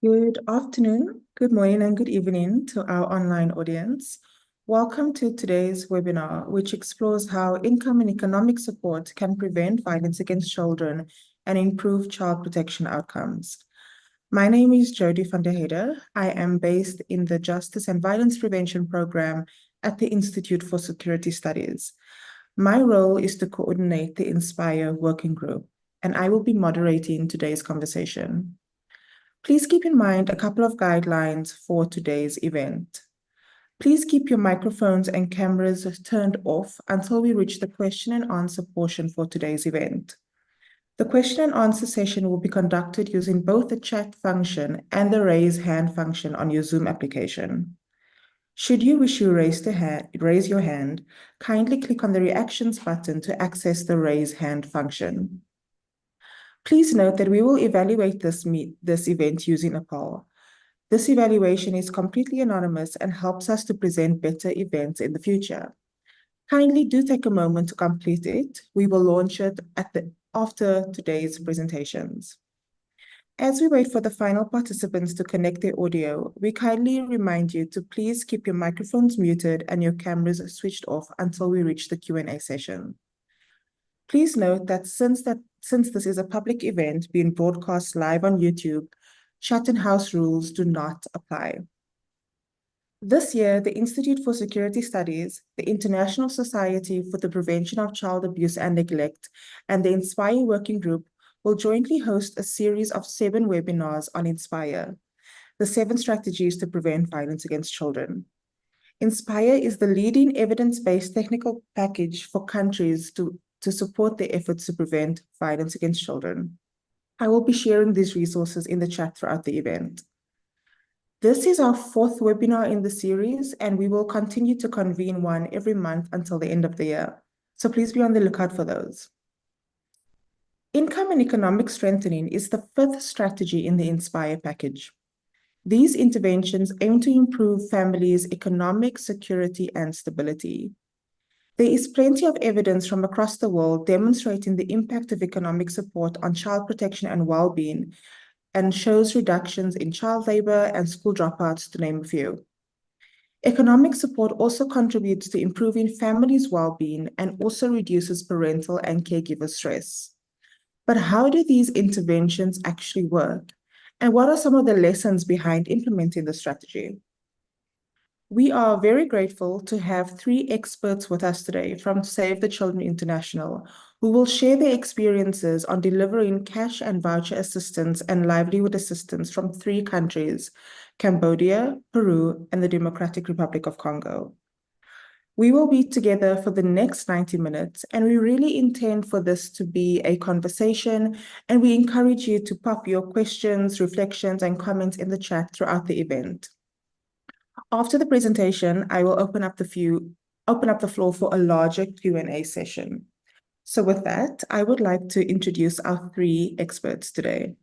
Good afternoon, good morning, and good evening to our online audience. Welcome to today's webinar, which explores how income and economic support can prevent violence against children and improve child protection outcomes. My name is Jody van der Heide. I am based in the Justice and Violence Prevention Program at the Institute for Security Studies. My role is to coordinate the INSPIRE working group, and I will be moderating today's conversation. Please keep in mind a couple of guidelines for today's event. Please keep your microphones and cameras turned off until we reach the question and answer portion for today's event. The question and answer session will be conducted using both the chat function and the raise hand function on your Zoom application. Should you wish to raise your hand, kindly click on the reactions button to access the raise hand function. Please note that we will evaluate this event using a poll. This evaluation is completely anonymous and helps us to present better events in the future. Kindly do take a moment to complete it. We will launch it after today's presentations. As we wait for the final participants to connect their audio, we kindly remind you to please keep your microphones muted and your cameras switched off until we reach the Q&A session. Please note that since this is a public event being broadcast live on YouTube, chat and house rules do not apply. This year, the Institute for Security Studies, the International Society for the Prevention of Child Abuse and Neglect, and the INSPIRE Working Group will jointly host a series of 7 webinars on INSPIRE, the 7 strategies to prevent violence against children. INSPIRE is the leading evidence-based technical package for countries to support their efforts to prevent violence against children. I will be sharing these resources in the chat throughout the event. This is our 4th webinar in the series, and we will continue to convene one every month until the end of the year. So please be on the lookout for those. Income and economic strengthening is the 5th strategy in the INSPIRE package. These interventions aim to improve families' economic security and stability. There is plenty of evidence from across the world demonstrating the impact of economic support on child protection and well-being, and shows reductions in child labor and school dropouts, to name a few. Economic support also contributes to improving families' well-being and also reduces parental and caregiver stress. But how do these interventions actually work? And what are some of the lessons behind implementing the strategy? We are very grateful to have 3 experts with us today from Save the Children International, who will share their experiences on delivering cash and voucher assistance and livelihood assistance from 3 countries, Cambodia, Peru, and the Democratic Republic of Congo. We will be together for the next 90 minutes, and we really intend for this to be a conversation, and we encourage you to pop your questions, reflections, and comments in the chat throughout the event. After the presentation, I will open up the floor for a larger Q&A session. So with that, I would like to introduce our 3 experts today.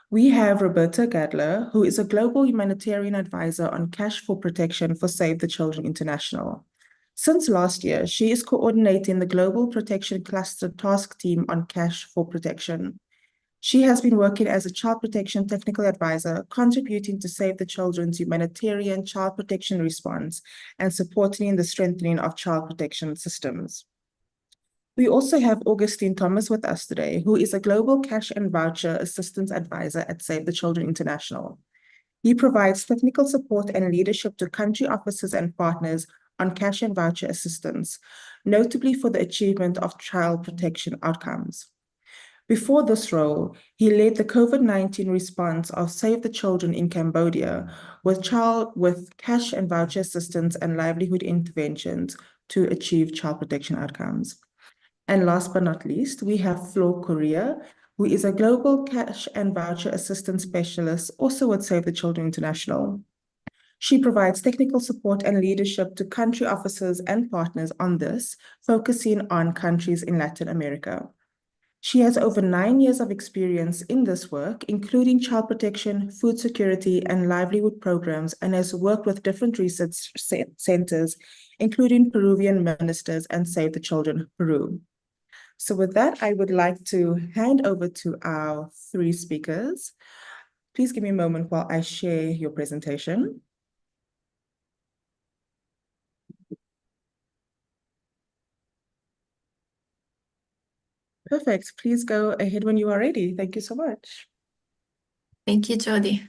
We have Roberta Gadler, who is a global humanitarian advisor on cash for protection for Save the Children International. Since last year, she is coordinating the Global Protection Cluster Task Team on cash for protection. She has been working as a child protection technical advisor, contributing to Save the Children's humanitarian child protection response and supporting the strengthening of child protection systems. We also have Augustine Thomas with us today, who is a global cash and voucher assistance advisor at Save the Children International. He provides technical support and leadership to country officers and partners on cash and voucher assistance, notably for the achievement of child protection outcomes. Before this role, he led the COVID-19 response of Save the Children in Cambodia with cash and voucher assistance and livelihood interventions to achieve child protection outcomes. And last but not least, we have Flo Correa, who is a global cash and voucher assistance specialist, also with Save the Children International. She provides technical support and leadership to country officers and partners on this, focusing on countries in Latin America. She has over 9 years of experience in this work, including child protection, food security, and livelihood programs, and has worked with different research centers, including Peruvian ministers and Save the Children Peru. So with that, I would like to hand over to our 3 speakers. Please give me a moment while I share your presentation. Perfect. Please go ahead when you are ready. Thank you so much. Thank you, Jody.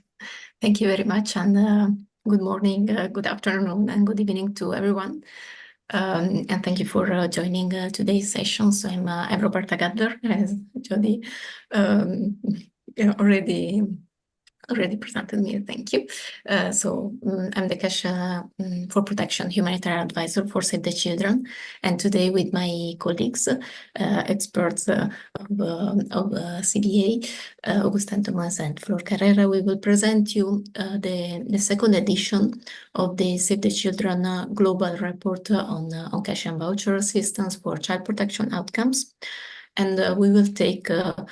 Thank you very much, and good morning, good afternoon, and good evening to everyone. And thank you for joining today's session. So I'm Roberta Gadler, as Jody already presented me. Thank you. I'm the Cash for Protection Humanitarian Advisor for Save the Children, and today with my colleagues, experts of CBA, Augustin Thomas and Flor Carrera, we will present you the second edition of the Save the Children Global Report on cash and voucher assistance for child protection outcomes. And we will take a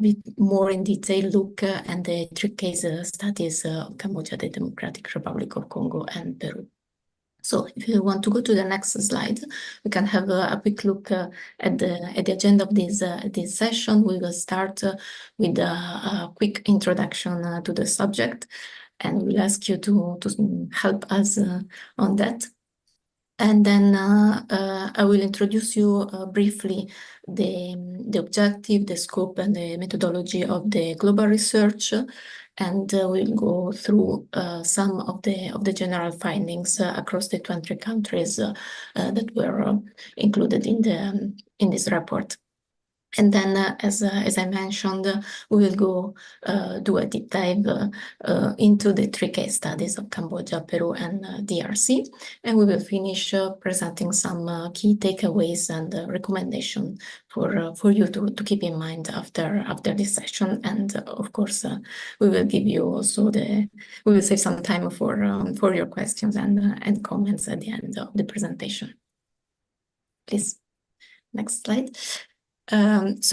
bit more in detail look at the three case studies of Cambodia, the Democratic Republic of Congo, and Peru. So if you want to go to the next slide, we can have a quick look at the agenda of this session. We will start with a quick introduction to the subject, and we'll ask you to help us on that. And then I will introduce you briefly the objective, the scope, and the methodology of the global research, and we'll go through some of the general findings across the 20 countries that were included in this report. And then, as I mentioned, we will go do a deep dive into the three case studies of Cambodia, Peru, and DRC. And we will finish presenting some key takeaways and recommendation for you to keep in mind after this session. And of course, we will give you also we will save some time for your questions and comments at the end of the presentation. Please, next slide. As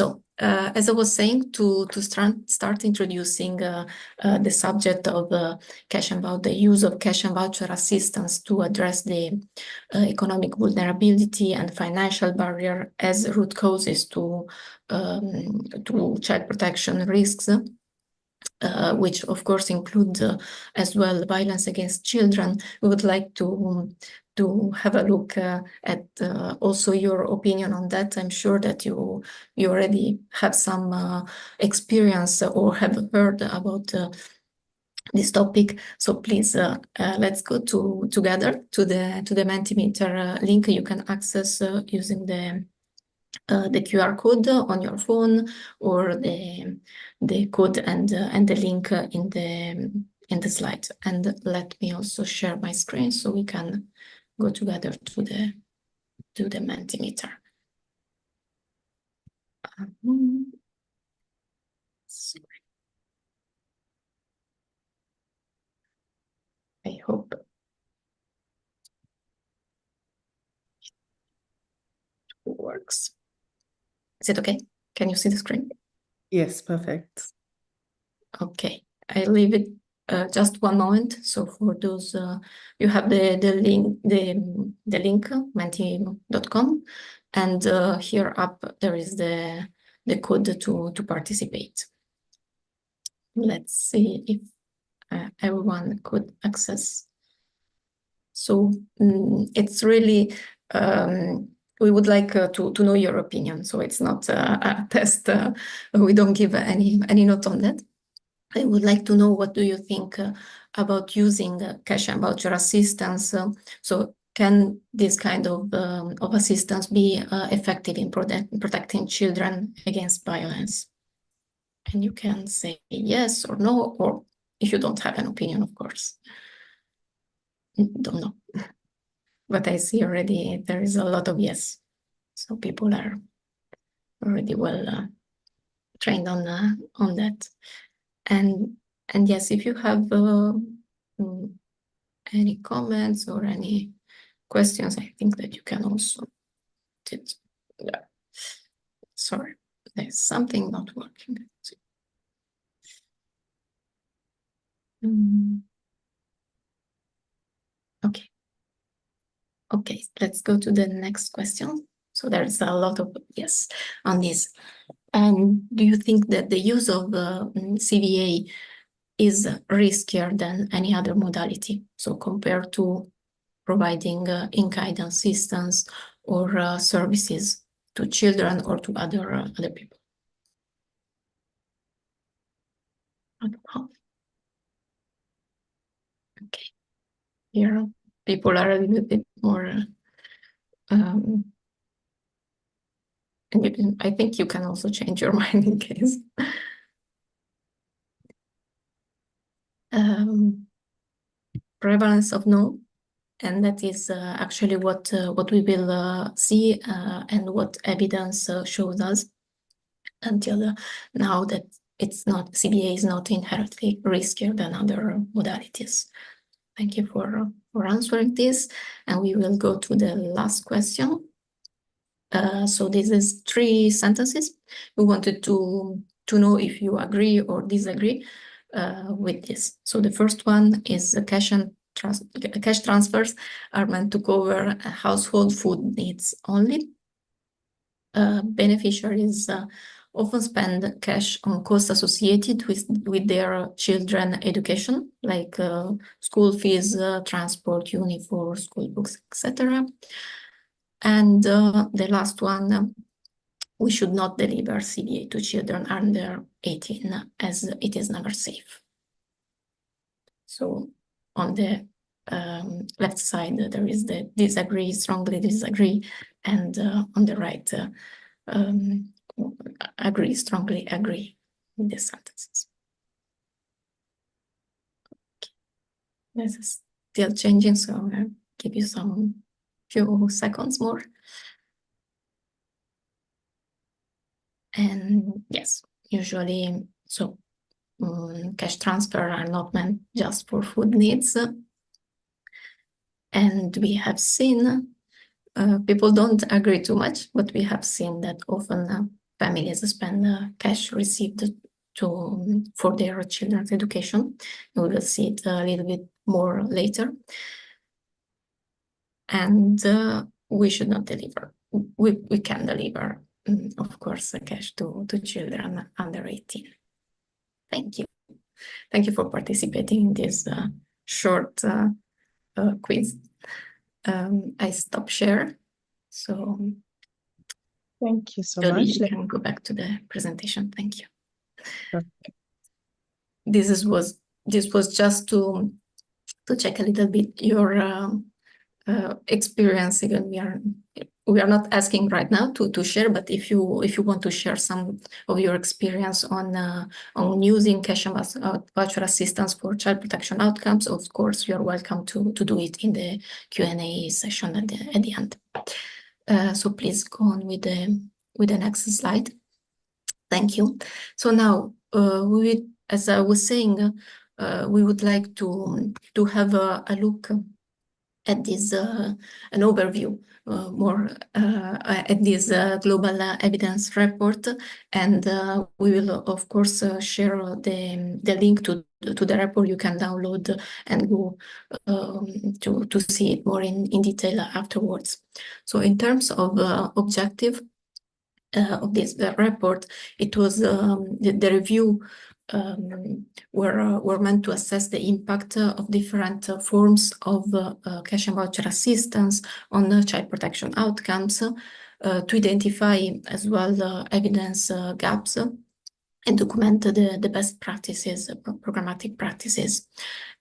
I was saying, to start introducing the subject of cash and voucher, the use of cash and voucher assistance to address the economic vulnerability and financial barrier as root causes to child protection risks, which of course include as well violence against children. We would like to have a look at also your opinion on that. I'm sure that you already have some experience or have heard about this topic. So please, let's go together to the Mentimeter link you can access using the QR code on your phone, or the code and the link in the slide. And let me also share my screen so we can go together to the Mentimeter. Sorry. I hope it works. Is it okay? Can you see the screen? Yes, perfect. Okay, I leave it just one moment. So for those, you have the link menti.com, and here up there is the code to participate. Let's see if everyone could access. So it's really we would like to know your opinion. So it's not a test. We don't give any note on that. I would like to know, what do you think about using cash and voucher assistance? So can this kind of assistance be effective in protecting children against violence? And you can say yes or no, or if you don't have an opinion, of course. Don't know. But I see already there is a lot of yes. So people are already well trained on that. And yes, if you have any comments or any questions, I think that you can also yeah. Sorry, there's something not working. Okay, let's go to the next question. So there's a lot of yes on this. And do you think that the use of CVA is riskier than any other modality. So compared to providing in-kind assistance or services to children or to other people. Okay, here people are a little bit more. And I think you can also change your mind in case. Prevalence of no, and that is actually what we will see and what evidence shows us until now, that CBA is not inherently riskier than other modalities. Thank you for answering this, and we will go to the last question. So this is 3 sentences. We wanted to know if you agree or disagree with this. So the first one is cash transfers are meant to cover household food needs only. Beneficiaries often spend cash on costs associated with their children education, like school fees, transport, uniform, school books, etc. And the last one, we should not deliver CBA to children under 18 as it is never safe. So on the left side, there is the disagree, strongly disagree, and on the right, agree, strongly agree with the sentences. Okay. This is still changing, so I'll give you some few seconds more. And yes, usually, so cash transfer are not meant just for food needs. And we have seen, people don't agree too much, but we have seen that often families spend cash received for their children's education. And we will see it a little bit more later. And we should not deliver. We can deliver, of course, cash to children under 18. Thank you. Thank you for participating in this short quiz. I stop share. So thank you so Jody, much. you can go back to the presentation. Thank you. Okay. This was just to check a little bit your experience. Again, we are not asking right now to share, but if you want to share some of your experience on using cash and voucher assistance for child protection outcomes, of course you are welcome to do it in the Q&A session at the end. So please go on with the next slide. Thank you. So now as I was saying, we would like to have a look at this an overview more at this global evidence report, and we will of course share the link to the report. You can download and go to see it more in detail afterwards. So in terms of objective of this report, it was the review were meant to assess the impact of different forms of cash and voucher assistance on child protection outcomes, to identify as well evidence gaps and document the best practices, programmatic practices.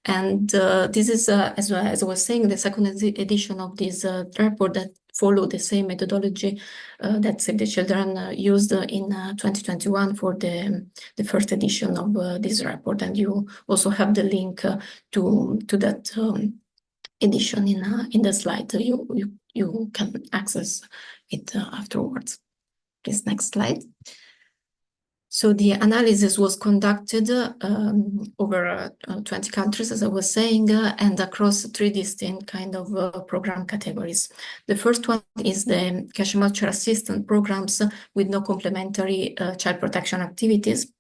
And this is, as I was saying, the second edition of this report that follow the same methodology that Save the Children used in 2021 for the first edition of this report. And you also have the link to that edition in the slide. You can access it afterwards. Please, next slide. So the analysis was conducted over 20 countries, as I was saying, and across 3 distinct kind of program categories. The first one is the cash and voucher assistance programs with no complementary child protection activities.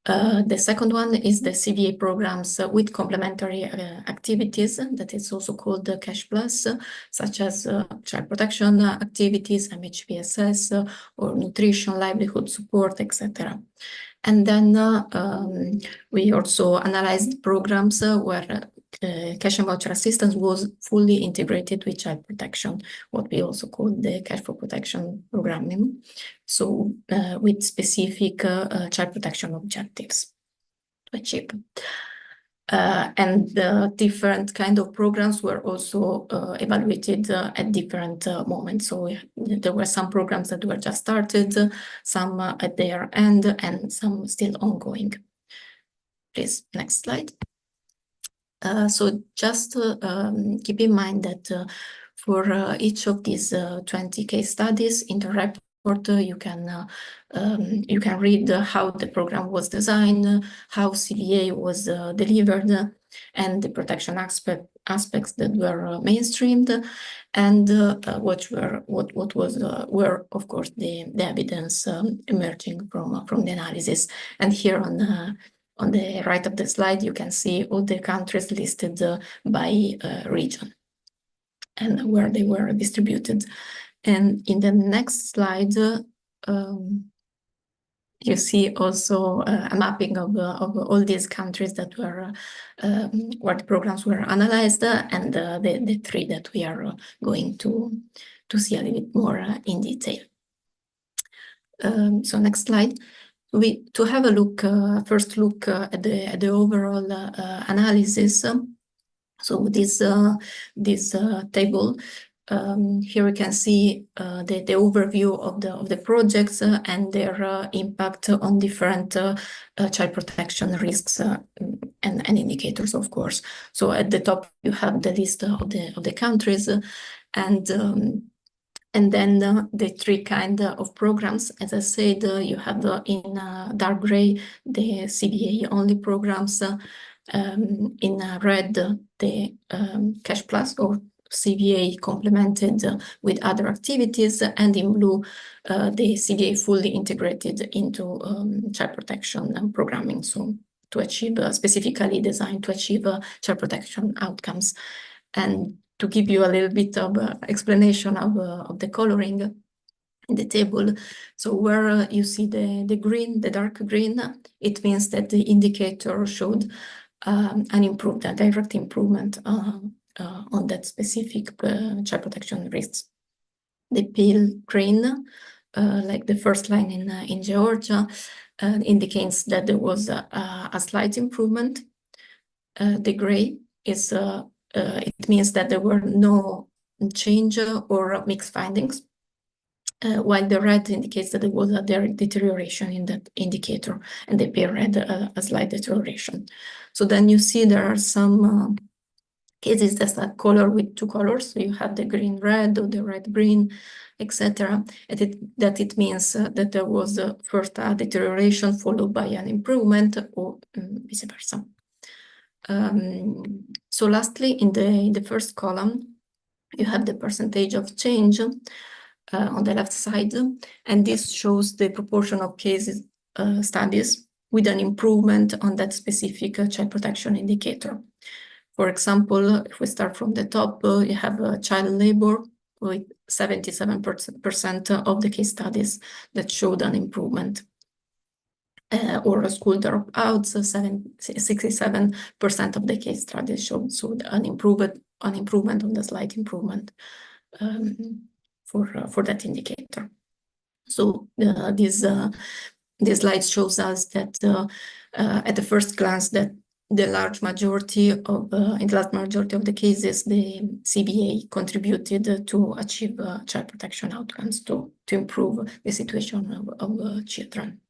The second one is the CVA programs with complementary activities, that is also called the Cash Plus, such as child protection activities, MHPSS, or nutrition, livelihood support, etc. And then we also analyzed programs where cash and voucher assistance was fully integrated with child protection, what we also call the cash for protection programming, so with specific child protection objectives to achieve. And different kind of programs were also evaluated at different moments. So there were some programs that were just started, some at their end, and some still ongoing. Please, next slide. So just keep in mind that for each of these 20 case studies in the report, you can read how the program was designed, how CVA was delivered, and the protection aspects that were mainstreamed, and what were of course the evidence emerging from the analysis. And here on the right of the slide, you can see all the countries listed by region and where they were distributed. And in the next slide, you see also a mapping of all these countries that were where the programs were analyzed, and the three that we are going to see a little bit more in detail. So next slide. To have a look, first look at the overall analysis. So this table. Here we can see the overview of the projects and their impact on different child protection risks and indicators, of course. So at the top you have the list of the countries, and then the three kind of programs. As I said, you have in dark gray the CVA only programs, in red the Cash Plus or CVA complemented with other activities, and in blue the CVA fully integrated into child protection programming, so to achieve specifically designed to achieve child protection outcomes. And to give you a little bit of explanation of the coloring in the table, so where you see the green, the dark green, it means that the indicator showed a direct improvement on that specific child protection risks. The pale green, like the first line in Georgia, indicates that there was a slight improvement. The gray is it means that there were no change or mixed findings, while the red indicates that there was a deterioration in that indicator, and the pale red a slight deterioration. So then you see there are some cases that are colored with two colors. So you have the green red or the red green, etc. And it means that there was first a deterioration followed by an improvement, or vice versa. So lastly, in the first column, you have the percentage of change on the left side, and this shows the proportion of cases studies with an improvement on that specific child protection indicator. For example, if we start from the top, you have child labor with 77% of the case studies that showed an improvement. Or school dropouts, 67% of the case studies showed an improvement on the slight improvement for that indicator. So this slide shows us that at the first glance that in the large majority of the cases, the CVA contributed to achieve child protection outcomes, to improve the situation of children.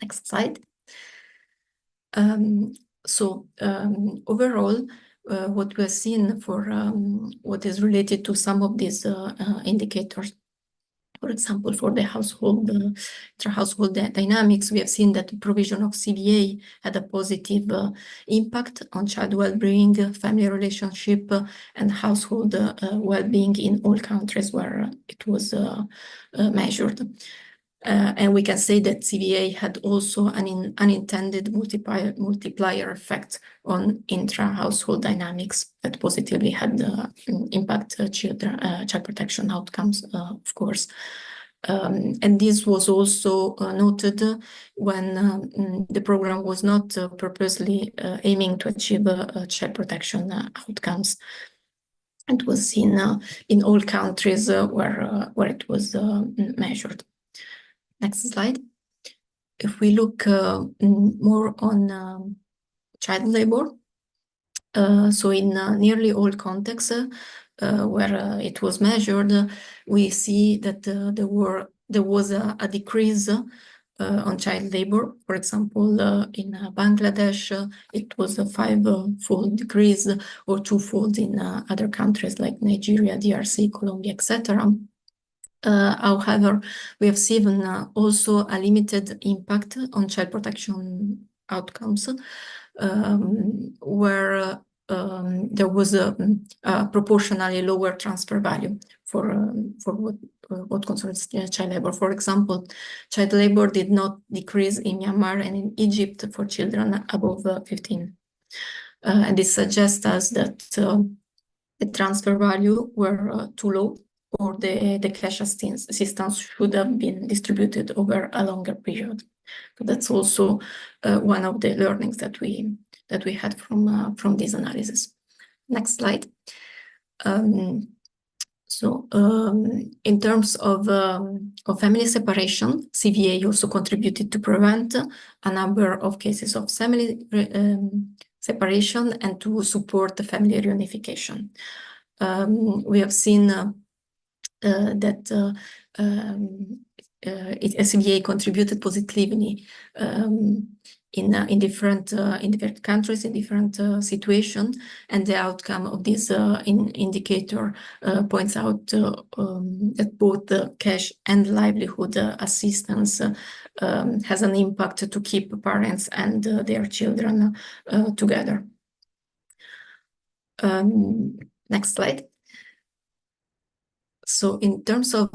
Next slide. Overall, what we're seeing for what is related to some of these indicators, for example, for the household dynamics, we have seen that the provision of CVA had a positive impact on child well-being, family relationship, and household well-being in all countries where it was measured. And we can say that CVA had also an unintended multiplier effect on intra-household dynamics that positively had impact child protection outcomes, of course. And this was also noted when the program was not purposely aiming to achieve child protection outcomes. It was seen in all countries where it was measured. Next slide. If we look more on child labor, so in nearly all contexts where it was measured, we see that there was a decrease on child labor. For example, in Bangladesh, it was a 5-fold decrease, or 2-fold in other countries like Nigeria, DRC, Colombia, etc. However, we have seen also a limited impact on child protection outcomes, where there was a proportionally lower transfer value for what concerns child labor. For example, child labor did not decrease in Myanmar and in Egypt for children above 15. And this suggests us that the transfer value were too low, or the cash assistance should have been distributed over a longer period. So that's also one of the learnings that we had from this analysis. Next slide. In terms of family separation, CVA also contributed to prevent a number of cases of family separation and to support the family reunification. We have seen that CVA contributed positively in different countries, in different situations, and the outcome of this indicator points out that both the cash and livelihood assistance has an impact to keep parents and their children together. Next slide. So in terms of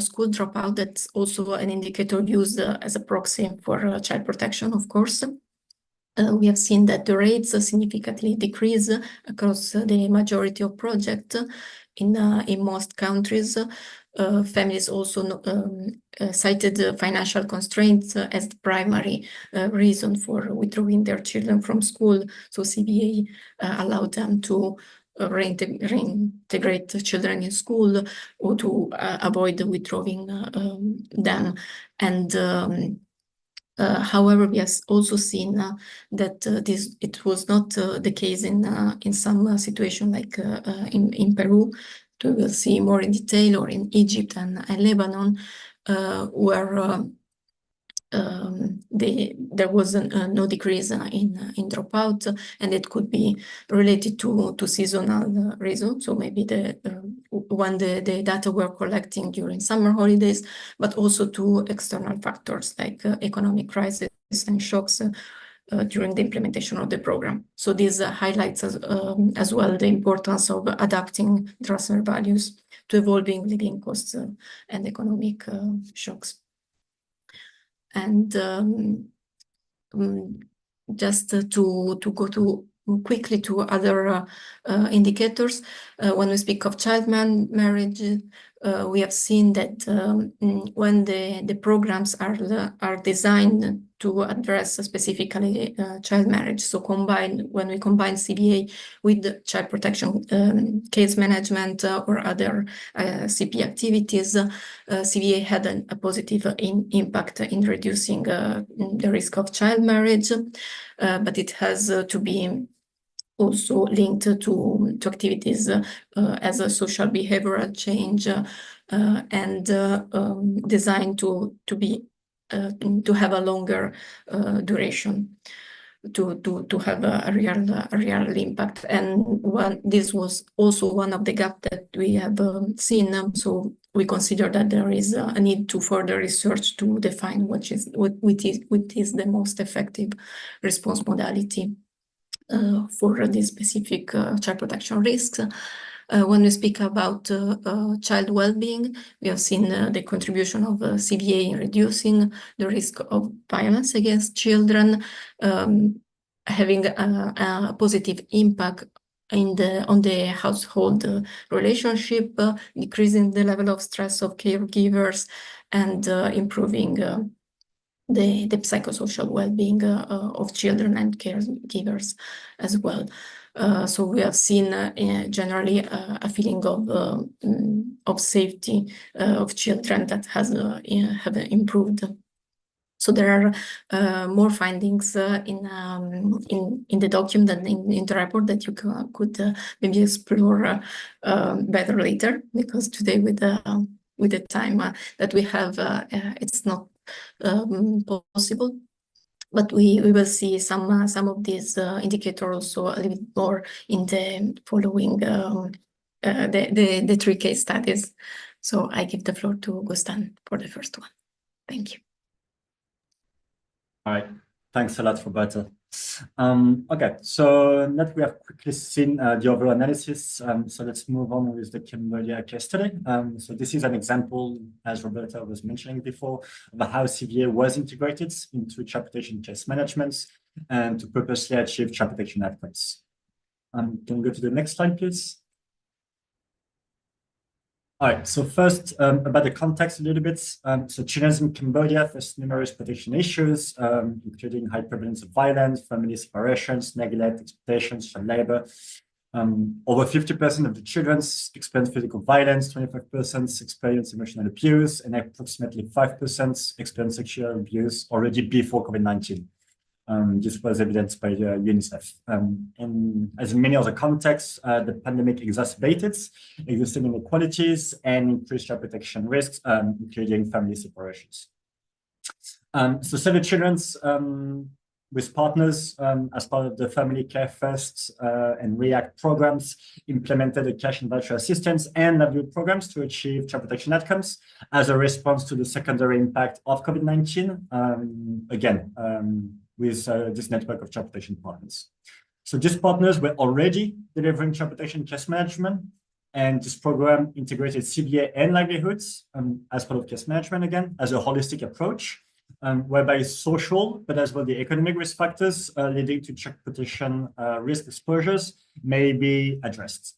school dropout, that's also an indicator used as a proxy for child protection, of course. We have seen that the rates significantly decrease across the majority of projects in most countries. Families also cited financial constraints as the primary reason for withdrawing their children from school. So CVA allowed them to reintegrate the children in school, or to avoid withdrawing them. And however, we have also seen that it was not the case in some situation, like in Peru. We will see more in detail, or in Egypt and Lebanon, where there was no decrease in dropout, and it could be related to seasonal reasons. So maybe when the data were collecting during summer holidays, but also to external factors like economic crisis and shocks during the implementation of the program. So this highlights as well the importance of adapting transfer values to evolving living costs and economic shocks. And just to go quickly to other indicators, when we speak of child marriage, we have seen that when the programs are designed to address specifically child marriage, so when we combine CVA with child protection case management or other CP activities, CVA had a positive impact in reducing the risk of child marriage, but it has to be also linked to activities as a social behavioral change and designed to have a longer duration, to have a real impact. And this was also one of the gaps that we have seen. So we consider that there is a need to further research to define what is the most effective response modality for these specific child protection risks. When we speak about child well-being, we have seen the contribution of CVA in reducing the risk of violence against children, having a positive impact on the household relationship, decreasing the level of stress of caregivers, and improving the psychosocial well-being of children and caregivers as well. So we have seen generally a feeling of safety of children that have improved. So there are more findings in the document and in the report that you could maybe explore better later, because today with the time that we have, it's not possible. But we will see some of these indicators also a little bit more in the following the 3 case studies. So I give the floor to Gustan for the first one. Thank you. All right, thanks a lot, Roberta. Okay, so now that we have quickly seen the overall analysis, so let's move on with the Cambodia case study. So this is an example, as Roberta was mentioning before, of how CVA was integrated into child protection case management and to purposely achieve child protection outcomes. Can we go to the next slide, please? All right, so first about the context a little bit. So children in Cambodia face numerous protection issues, including high prevalence of violence, family separations, neglect, exploitations, child labor. Over 50% of the children experience physical violence, 25% experience emotional abuse, and approximately 5% experience sexual abuse already before COVID-19. This was evidenced by UNICEF. And as in many other contexts, the pandemic exacerbated existing inequalities and increased child protection risks, including family separations. So Save the Children's with partners as part of the Family Care First and REACT programs implemented a cash and voucher assistance and livelihood programs to achieve child protection outcomes as a response to the secondary impact of COVID-19. With this network of child protection partners. So these partners were already delivering child protection case management, and this program integrated CVA and livelihoods as part of case management, again, as a holistic approach, whereby social, but as well the economic risk factors leading to child protection risk exposures may be addressed.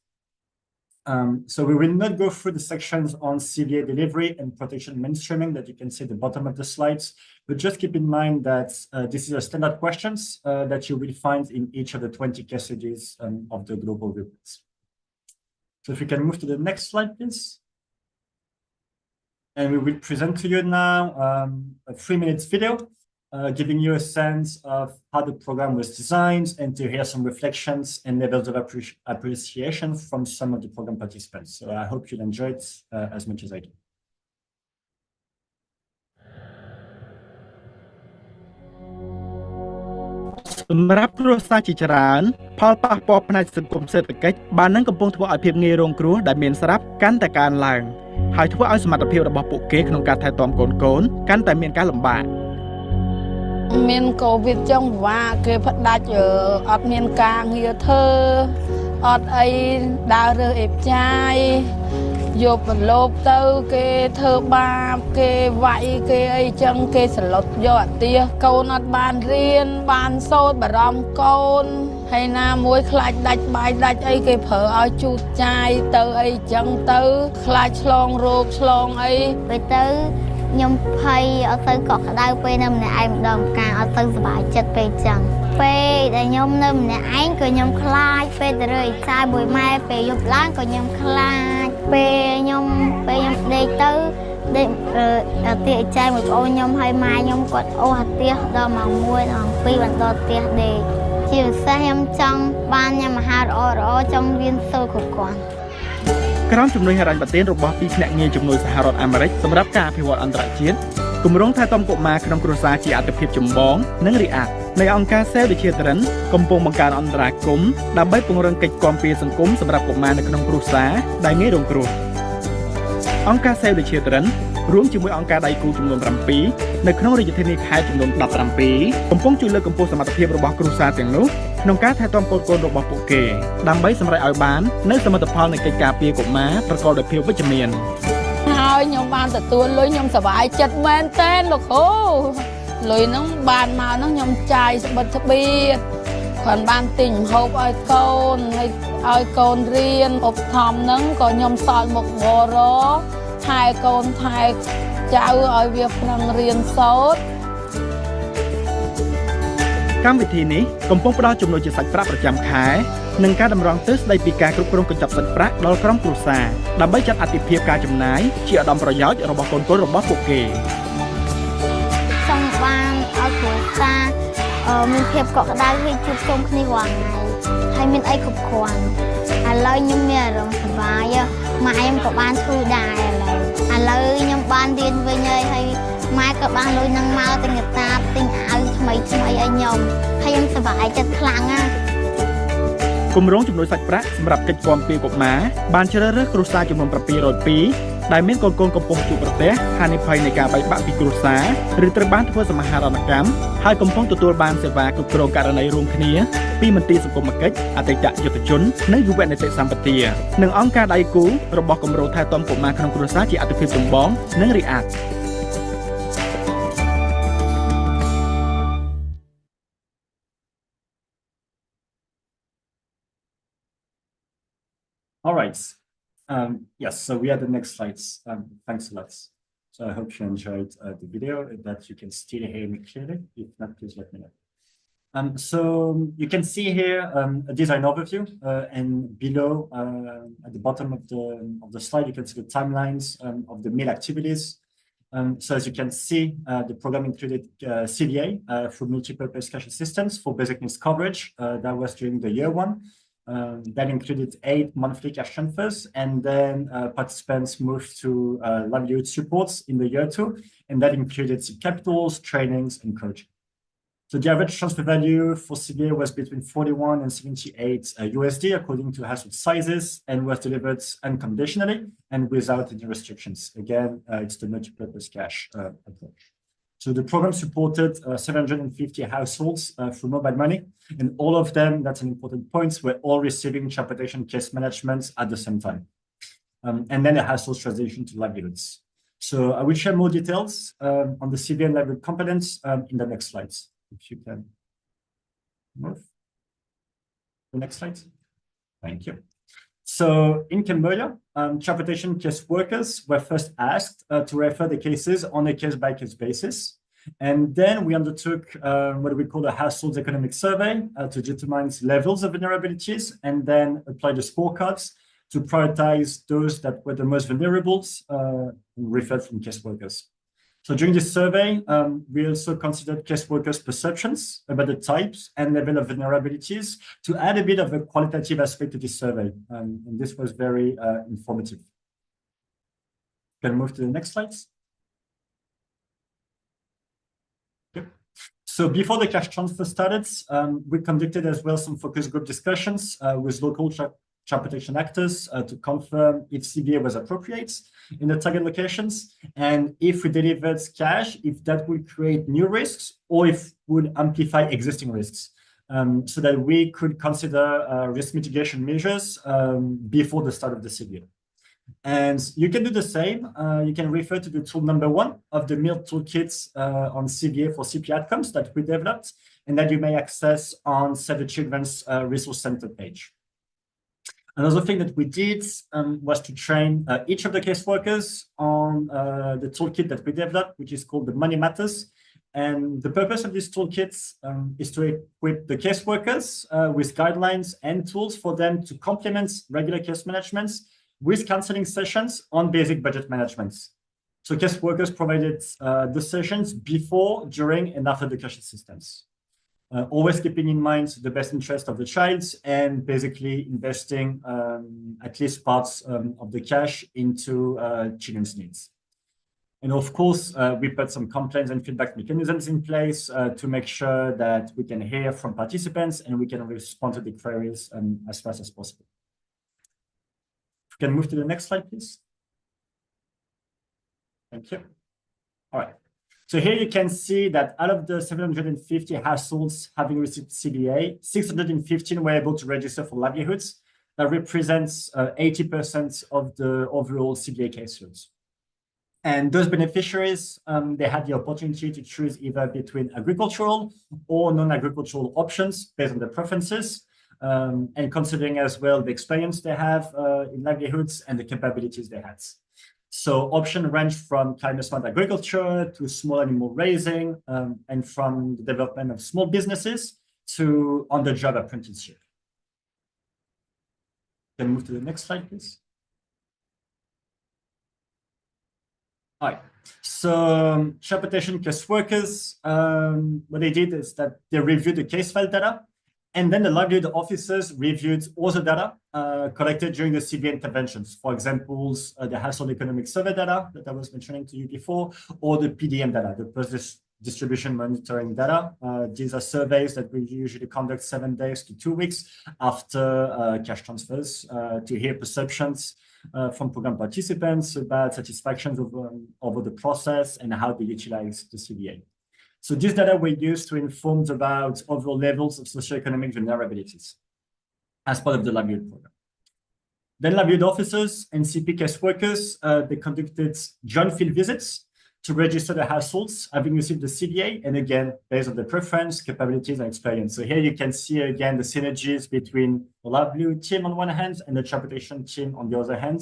So we will not go through the sections on CVA delivery and protection mainstreaming that you can see at the bottom of the slides, but just keep in mind that this is a standard questions that you will find in each of the 20 case studies of the global reports. So if we can move to the next slide, please. And we will present to you now a 3-minute video giving you a sense of how the program was designed and to hear some reflections and levels of appreciation from some of the program participants. So I hope you'll enjoy it as much as I do. សម្រាប់គ្រួសារជាច្រើនផលប៉ះពាល់ផ្នែកសង្គមសេដ្ឋកិច្ចបាននឹងកំពុងធ្វើឲ្យភាពងាយរងគ្រោះដែលមានស្រាប់កាន់តែកើនឡើងហើយធ្វើឲ្យសមត្ថភាពរបស់ពួកគេក្នុងការថែទាំកូនៗកាន់តែមានការលំបាក មានកូវីដចឹងពិបាកគេផ្ដាច់អត់មានការងារធ្វើអត់អីដើររើសអេបចាយយកបន្លប់ទៅគេធ្វើបាបគេវាយគេអីចឹងគេសន្លត់យកអាទិះកូនអត់បានរៀនបានសូត្របារម្ភកូនហើយណាមួយខ្លាចដាច់បាយដាច់អីគេប្រើឲ្យជូតចាយទៅអីចឹងទៅខ្លាចឆ្លងរោគឆ្លងអីទៅខ្ញុំភ័យអត់ទៅកក់ក្ដៅពេលនៅម្នាក់ឯងម្ដងការអត់ទៅសុបាយចិត្តពេកចឹងពេលដែលខ្ញុំនៅម្នាក់ឯងក៏ខ្ញុំខ្លាចពេលទៅរើចាយមួយម៉ែពេលយប់ឡើងក៏ខ្ញុំខ្លាចពេលខ្ញុំដេកទៅដេកអាទិះចាយមួយប្អូនខ្ញុំហើយម៉ែខ្ញុំគាត់អូសអាទិះដល់ម៉ោង1ដល់2បានដល់ផ្ទះដេកជាពិសេសខ្ញុំចង់បានញ៉ាំអាហារល្អៗចង់រៀនសូត្រគ្រប់គ្រាន់ ក្រមជំនួយហិរញ្ញប្បទានរបស់ទីភ្នាក់ងារជំនួយសហរដ្ឋអាមេរិកសម្រាប់ការអភិវឌ្ឍអន្តរជាតិគម្រោងថែទាំកុមារក្នុងគ្រួសារជាអាទិភាពចម្បងនិងរីអាក់នៃអង្គការ Save the Children កំពុងបង្កើនអន្តរាគមន៍ដើម្បីពង្រឹងកិច្ចគាំពារសង្គមសម្រាប់កុមារនៅក្នុងគ្រួសារដែលងាយរងគ្រោះ All អង្គការ Save the Children រួមជាមួយអង្គការដៃគូចំនួន7នៅក្នុងរាជធានីខេត្តចំនួន17កំពុងជួយលើកកម្ពស់សមត្ថភាពរបស់គ្រួសារទាំងនោះក្នុងការថែទាំកូនៗរបស់ពួកគេដើម្បីសម្រេចឲ្យបាននូវសមិទ្ធផលនៃកិច្ចការពារកុមារប្រកបដោយភាពវិជ្ជមានហើយខ្ញុំបានទទួលលុយខ្ញុំសប្បាយចិត្តមែនទែនលោកគ្រូលុយហ្នឹងបានមកហ្នឹងខ្ញុំចាយស្បិតស្បៀតគាត់បានទិញម្ហូបឲ្យកូនហើយឲ្យកូនរៀនឧបត្ថម្ភហ្នឹងក៏ខ្ញុំសល់មុខបរថែកូនថែចៅឲ្យវាប្រឹងរៀនសូត្រកម្មវិធីនេះកំពុងផ្ដល់ចំណូលជាសាច់ប្រាក់ប្រចាំខែនិងការតម្រង់ទិសស្ដីពីការគ្រប់គ្រងកញ្ចប់សាច់ប្រាក់ដល់ក្រុមគ្រួសារដើម្បីចាត់អាទិភាពការចំណាយជាឧត្តមប្រយោជន៍របស់កូនៗរបស់ពួកគេសូមបានឲ្យគ្រួសារមានភាពកក់ក្ដៅហើយជួបជុំគ្នារាល់ថ្ងៃហើយមានអីគ្រប់គ្រាន់ឥឡូវខ្ញុំមានអារម្មណ៍សប្បាយម៉ែខ្ញុំក៏បានធ្វើដែរឥឡូវខ្ញុំបានរៀនវិញហើយម៉ែក៏បានលុយនឹងមកទិញតាបទិញអាវថ្មីឲ្យខ្ញុំហើយខ្ញុំសប្បាយចិត្តខ្លាំងណាស់គម្រោងជំនួយសាច់ប្រាក់សម្រាប់កិច្ចគាំពារកុមារបានជ្រើសរើសគ្រួសារចំនួន702ដែលមានកូនកំពុងជួបប្រទះហានិភ័យនៃការបែកបាក់ពីគ្រួសារឬត្រូវបានធ្វើសមាហរណកម្មហើយកំពុងទទួលបានសេវាគ្រប់គ្រងករណីរួមគ្នាពីមន្ទីរសង្គមគិច្ចអតីតយុវជននិងយុវនីតិសម្បទានិងអង្គការដៃគូរបស់គម្រោងថែទាំកុមារក្នុងគ្រួសារជាអាទិភាពចម្បងនិងរីអាក់All right. Yes, so we are the next slides. Thanks a lot. So I hope you enjoyed the video, that you can still hear me clearly. If not, please let me know. So you can see here a design overview, and below at the bottom of the slide, you can see the timelines of the meal activities. So as you can see, the program included CVA for multi-purpose cash assistance for basic needs coverage. That was during the year one. That included 8 monthly cash transfers, and then participants moved to livelihood supports in the year 2, and that included capitals, trainings, and coaching. So the average transfer value for CVA was between 41 and 78 USD according to household sizes, and was delivered unconditionally and without any restrictions. Again, it's the multi-purpose cash approach. So the program supported 750 households through mobile money, and all of them, that's an important point, were all receiving transportation case management at the same time. And then the households transition to livelihoods. So I will share more details on the CVA and livelihood components in the next slides. If you can move. The next slide. Thank you. So in Cambodia, transportation case workers were first asked to refer the cases on a case-by-case basis. And then we undertook what we call a household economic survey to determine levels of vulnerabilities, and then apply the scorecards to prioritize those that were the most vulnerable referred from case workers. So during this survey, we also considered case workers' perceptions about the types and level of vulnerabilities to add a bit of a qualitative aspect to this survey. And this was very informative. Can we move to the next slides? Yep. So before the cash transfer started, we conducted as well some focus group discussions with local transportation actors to confirm if CVA was appropriate in the target locations, and if we delivered cash, if that would create new risks or if would amplify existing risks, so that we could consider risk mitigation measures before the start of the CVA. And you can do the same. You can refer to the tool number 1 of the meal toolkits on CVA for CP outcomes that we developed, and that you may access on Save the Children's Resource Center page. Another thing that we did was to train each of the caseworkers on the toolkit that we developed, which is called the Money Matters. And the purpose of these toolkits is to equip the caseworkers with guidelines and tools for them to complement regular case management with counseling sessions on basic budget management. So caseworkers provided the sessions before, during, and after the cash assistance. Always keeping in mind the best interest of the child, and basically investing at least parts of the cash into children's needs. And of course, we put some complaints and feedback mechanisms in place to make sure that we can hear from participants and we can respond to the queries as fast as possible. If we can move to the next slide, please. Thank you. All right. So here you can see that out of the 750 households having received CBA, 615 were able to register for livelihoods. That represents 80% of the overall CBA caseloads. And those beneficiaries, they had the opportunity to choose either between agricultural or non-agricultural options based on their preferences, and considering as well the experience they have in livelihoods and the capabilities they had. So options range from climate smart agriculture to small animal raising, and from the development of small businesses to on-the-job apprenticeship. Can move to the next slide, please. All right. So child protection case workers, what they did is that they reviewed the case file data, and then the livelihood officers reviewed all the data collected during the CBA interventions. For example, the household economic survey data that I was mentioning to you before, or the PDM data, the post-distribution monitoring data. These are surveys that we usually conduct 7 days to 2 weeks after cash transfers to hear perceptions from program participants about satisfactions over the process and how they utilize the CBA. So this data were used to inform about overall levels of socioeconomic vulnerabilities as part of the livelihood program. Then livelihood officers and CP case workers, they conducted joint field visits to register the households having received the CBA, and again, based on the preference, capabilities, and experience. So here you can see again the synergies between the livelihood team on one hand and the child protection team on the other hand.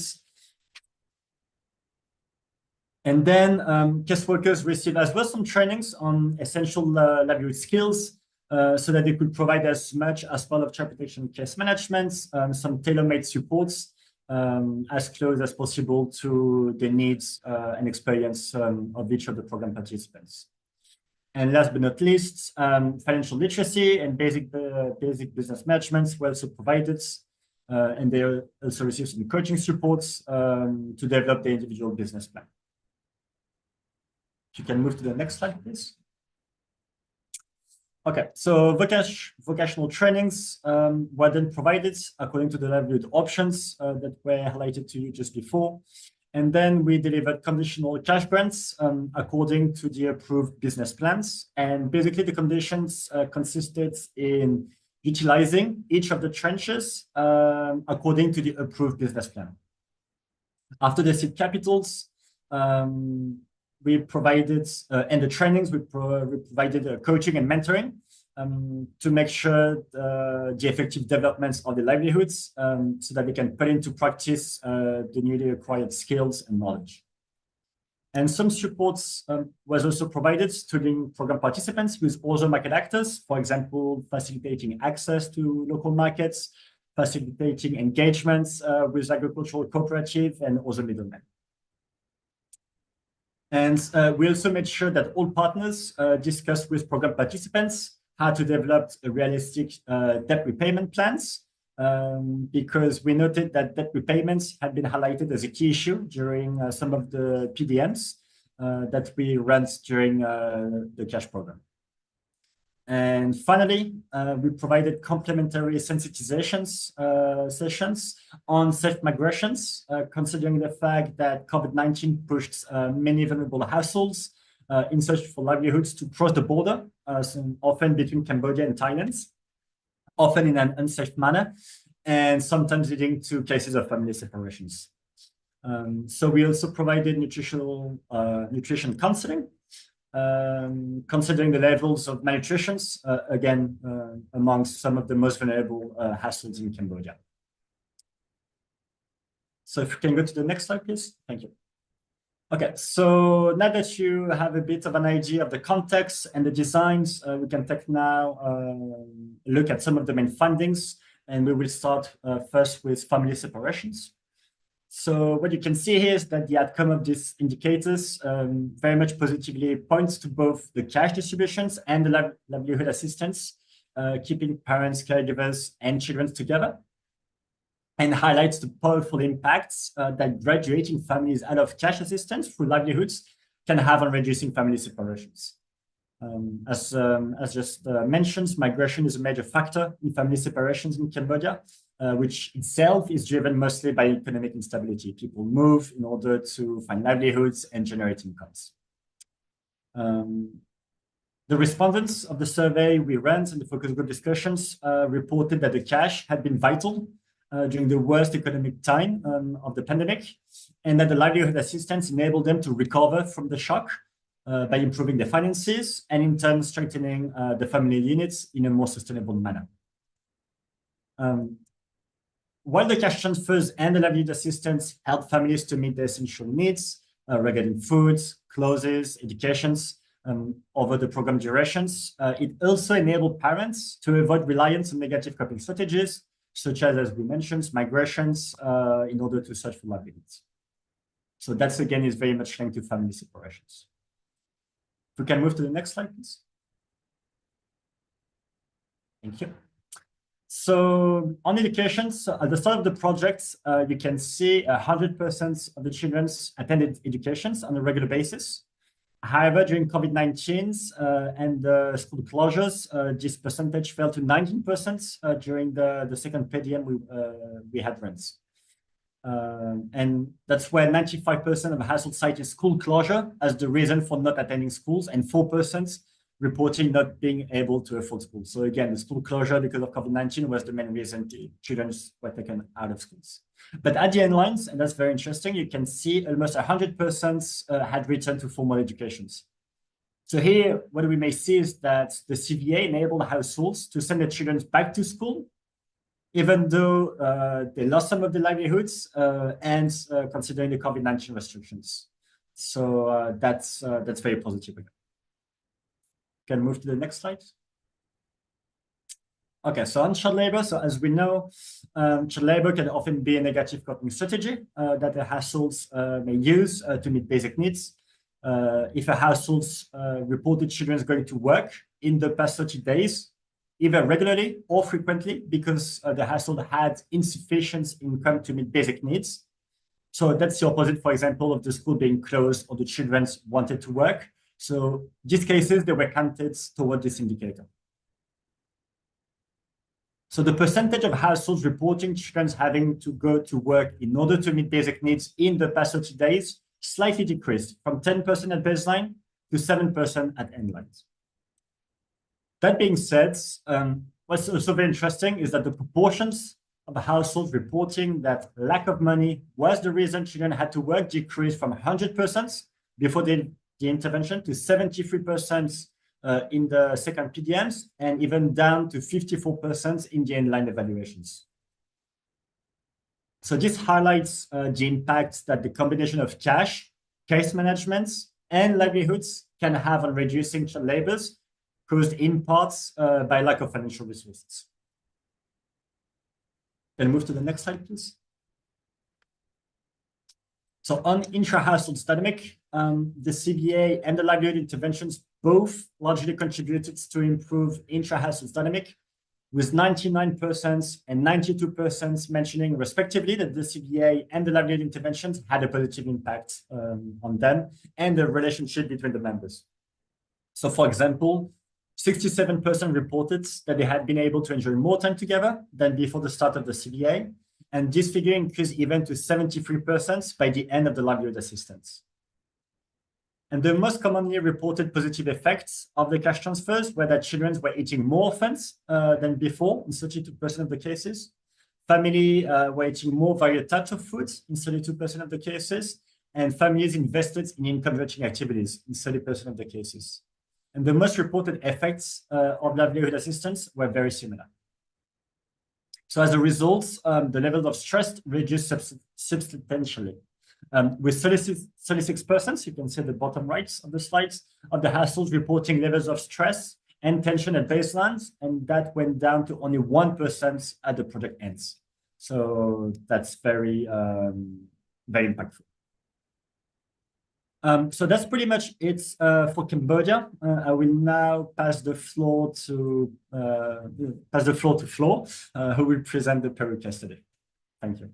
And then caseworkers receive as well some trainings on essential livelihood skills so that they could provide as much as part of child protection case management, some tailor-made supports as close as possible to the needs and experience of each of the program participants. And last but not least, financial literacy and basic business management were also provided, and they also received some coaching supports to develop their individual business plan. If you can move to the next slide, please. Okay, so vocational trainings were then provided according to the livelihood options that were highlighted to you just before. And then we delivered conditional cash grants according to the approved business plans. And basically the conditions consisted in utilizing each of the tranches according to the approved business plan. After the seed capitals, we provided, and the trainings, we provided coaching and mentoring to make sure the effective developments of the livelihoods so that we can put into practice the newly acquired skills and knowledge. And some supports was also provided to the program participants with other market actors, for example, facilitating access to local markets, facilitating engagements with agricultural cooperative and other middlemen. And we also made sure that all partners discussed with program participants how to develop a realistic debt repayment plans, because we noted that debt repayments had been highlighted as a key issue during some of the PDMs that we ran during the cash program. And finally, we provided complementary sensitizations sessions on safe migrations, considering the fact that COVID-19 pushed many vulnerable households in search for livelihoods to cross the border, often between Cambodia and Thailand, often in an unsafe manner, and sometimes leading to cases of family separations. So we also provided nutrition counseling, considering the levels of malnutrition, again, amongst some of the most vulnerable households in Cambodia. So if you can go to the next slide, please. Thank you. Okay, so now that you have a bit of an idea of the context and the designs, we can take now a look at some of the main findings, and we will start first with family separations. So what you can see here is that the outcome of these indicators very much positively points to both the cash distributions and the livelihood assistance, keeping parents, caregivers, and children together, and highlights the powerful impacts that graduating families out of cash assistance through livelihoods can have on reducing family separations. As just mentioned, migration is a major factor in family separations in Cambodia, which itself is driven mostly by economic instability. People move in order to find livelihoods and generate incomes. The respondents of the survey we ran and the focus group discussions reported that the cash had been vital during the worst economic time of the pandemic, and that the livelihood assistance enabled them to recover from the shock by improving their finances and in turn strengthening the family units in a more sustainable manner. While the cash transfers and the livelihood assistance help families to meet their essential needs regarding foods, clothes, educations, over the program durations, it also enabled parents to avoid reliance on negative coping strategies, such as we mentioned, migrations, in order to search for livelihoods. So that's again is very much linked to family separations. If we can move to the next slide, please. Thank you. So on education, so at the start of the project, you can see 100% of the children attended educations on a regular basis. However, during COVID-19 and the school closures, this percentage fell to 19% during the second PDM we had runs. And that's where 95% of households cited school closure as the reason for not attending schools, and 4% reporting not being able to afford school. So again, the school closure because of COVID-19 was the main reason the children were taken out of schools. But at the end lines, and that's very interesting, you can see almost 100% had returned to formal educations. So here, what we may see is that the CVA enabled households to send their children back to school, even though they lost some of their livelihoods and considering the COVID-19 restrictions. So that's very positive. Can move to the next slide. Okay, so on child labor, so as we know, child labor can often be a negative coping strategy that the households may use to meet basic needs. If a household's reported children is going to work in the past 30 days, either regularly or frequently, because the household had insufficient income to meet basic needs. So that's the opposite, for example, of the school being closed or the children wanted to work. So these cases, they were counted toward this indicator. So the percentage of households reporting children having to go to work in order to meet basic needs in the past 30 days slightly decreased from 10% at baseline to 7% at endlines. That being said, what's also very interesting is that the proportions of households reporting that lack of money was the reason children had to work decreased from 100% before the intervention to 73% in the second PDMs, and even down to 54% in the inline evaluations. So this highlights the impact that the combination of cash, case management, and livelihoods can have on reducing child labors, caused in parts by lack of financial resources. Then move to the next slide, please. So on intra-household dynamic, the CBA and the livelihood interventions both largely contributed to improve intra-household dynamic, with 99% and 92% mentioning respectively that the CBA and the livelihood interventions had a positive impact on them and the relationship between the members. So for example, 67% reported that they had been able to enjoy more time together than before the start of the CBA, and this figure increased even to 73% by the end of the livelihood assistance. And the most commonly reported positive effects of the cash transfers were that children were eating more often than before in 32% of the cases. Family were eating more varied types of foods in 32% of the cases, and families invested in income-generating activities in 30% of the cases. And the most reported effects of livelihood assistance were very similar. So as a result, the level of stress reduced substantially. With 36%, you can see the bottom right of the slides, of the households reporting levels of stress and tension at baselines, and that went down to only 1% at the project ends. So that's very, very impactful. So that's pretty much it for Cambodia. I will now pass the floor to Flo, who will present the Peru case study. Thank you.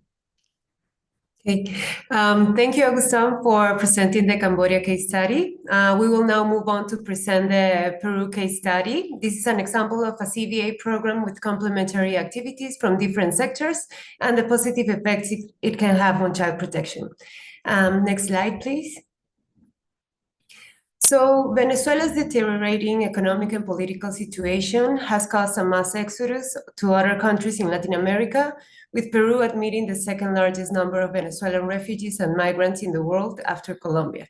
Okay. Thank you, Augustin, for presenting the Cambodia case study. We will now move on to present the Peru case study. This is an example of a CVA program with complementary activities from different sectors and the positive effects it can have on child protection. Next slide, please. So Venezuela's deteriorating economic and political situation has caused a mass exodus to other countries in Latin America, with Peru admitting the second largest number of Venezuelan refugees and migrants in the world after Colombia.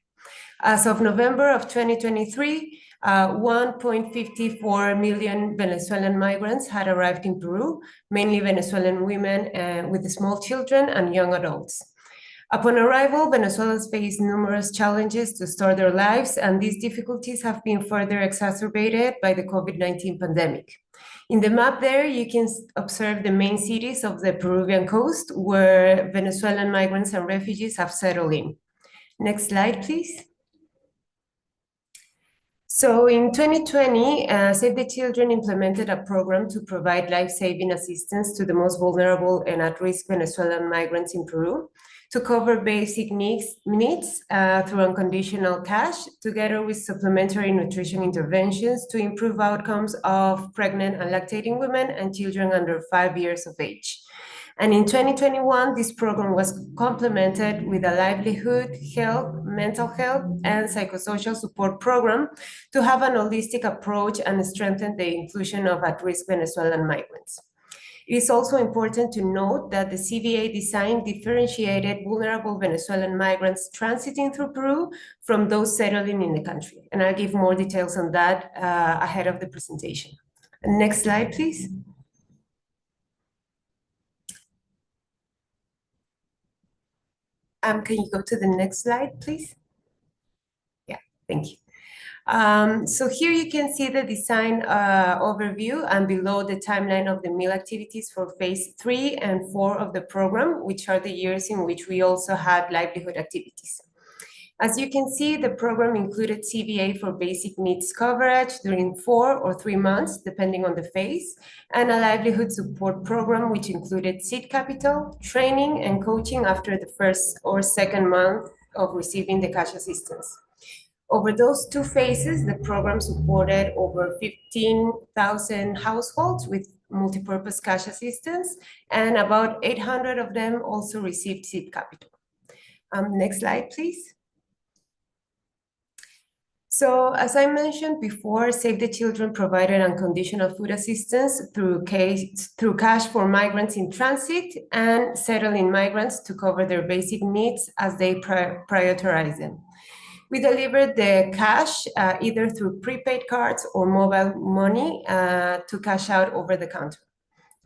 As of November of 2023, 1.54 million Venezuelan migrants had arrived in Peru, mainly Venezuelan women with small children and young adults. Upon arrival, Venezuelans faced numerous challenges to start their lives, and these difficulties have been further exacerbated by the COVID-19 pandemic. In the map there, you can observe the main cities of the Peruvian coast where Venezuelan migrants and refugees have settled in. Next slide, please. So in 2020, Save the Children implemented a program to provide life-saving assistance to the most vulnerable and at-risk Venezuelan migrants in Peru, to cover basic needs through unconditional cash, together with supplementary nutrition interventions to improve outcomes of pregnant and lactating women and children under 5 years of age. And in 2021, this program was complemented with a livelihood, health, mental health, and psychosocial support program to have an holistic approach and strengthen the inclusion of at-risk Venezuelan migrants. It is also important to note that the CVA design differentiated vulnerable Venezuelan migrants transiting through Peru from those settling in the country. And I'll give more details on that ahead of the presentation. Next slide, please. Can you go to the next slide, please? Yeah, thank you. So here you can see the design overview and below the timeline of the meal activities for phase 3 and 4 of the program, which are the years in which we also had livelihood activities. As you can see, the program included CVA for basic needs coverage during 4 or 3 months, depending on the phase, and a livelihood support program, which included seed capital, training, and coaching after the first or second month of receiving the cash assistance. Over those 2 phases, the program supported over 15,000 households with multipurpose cash assistance, and about 800 of them also received seed capital. Next slide, please. So, as I mentioned before, Save the Children provided unconditional food assistance through cash for migrants in transit and settling migrants to cover their basic needs as they prioritize them. We delivered the cash either through prepaid cards or mobile money to cash out over the counter.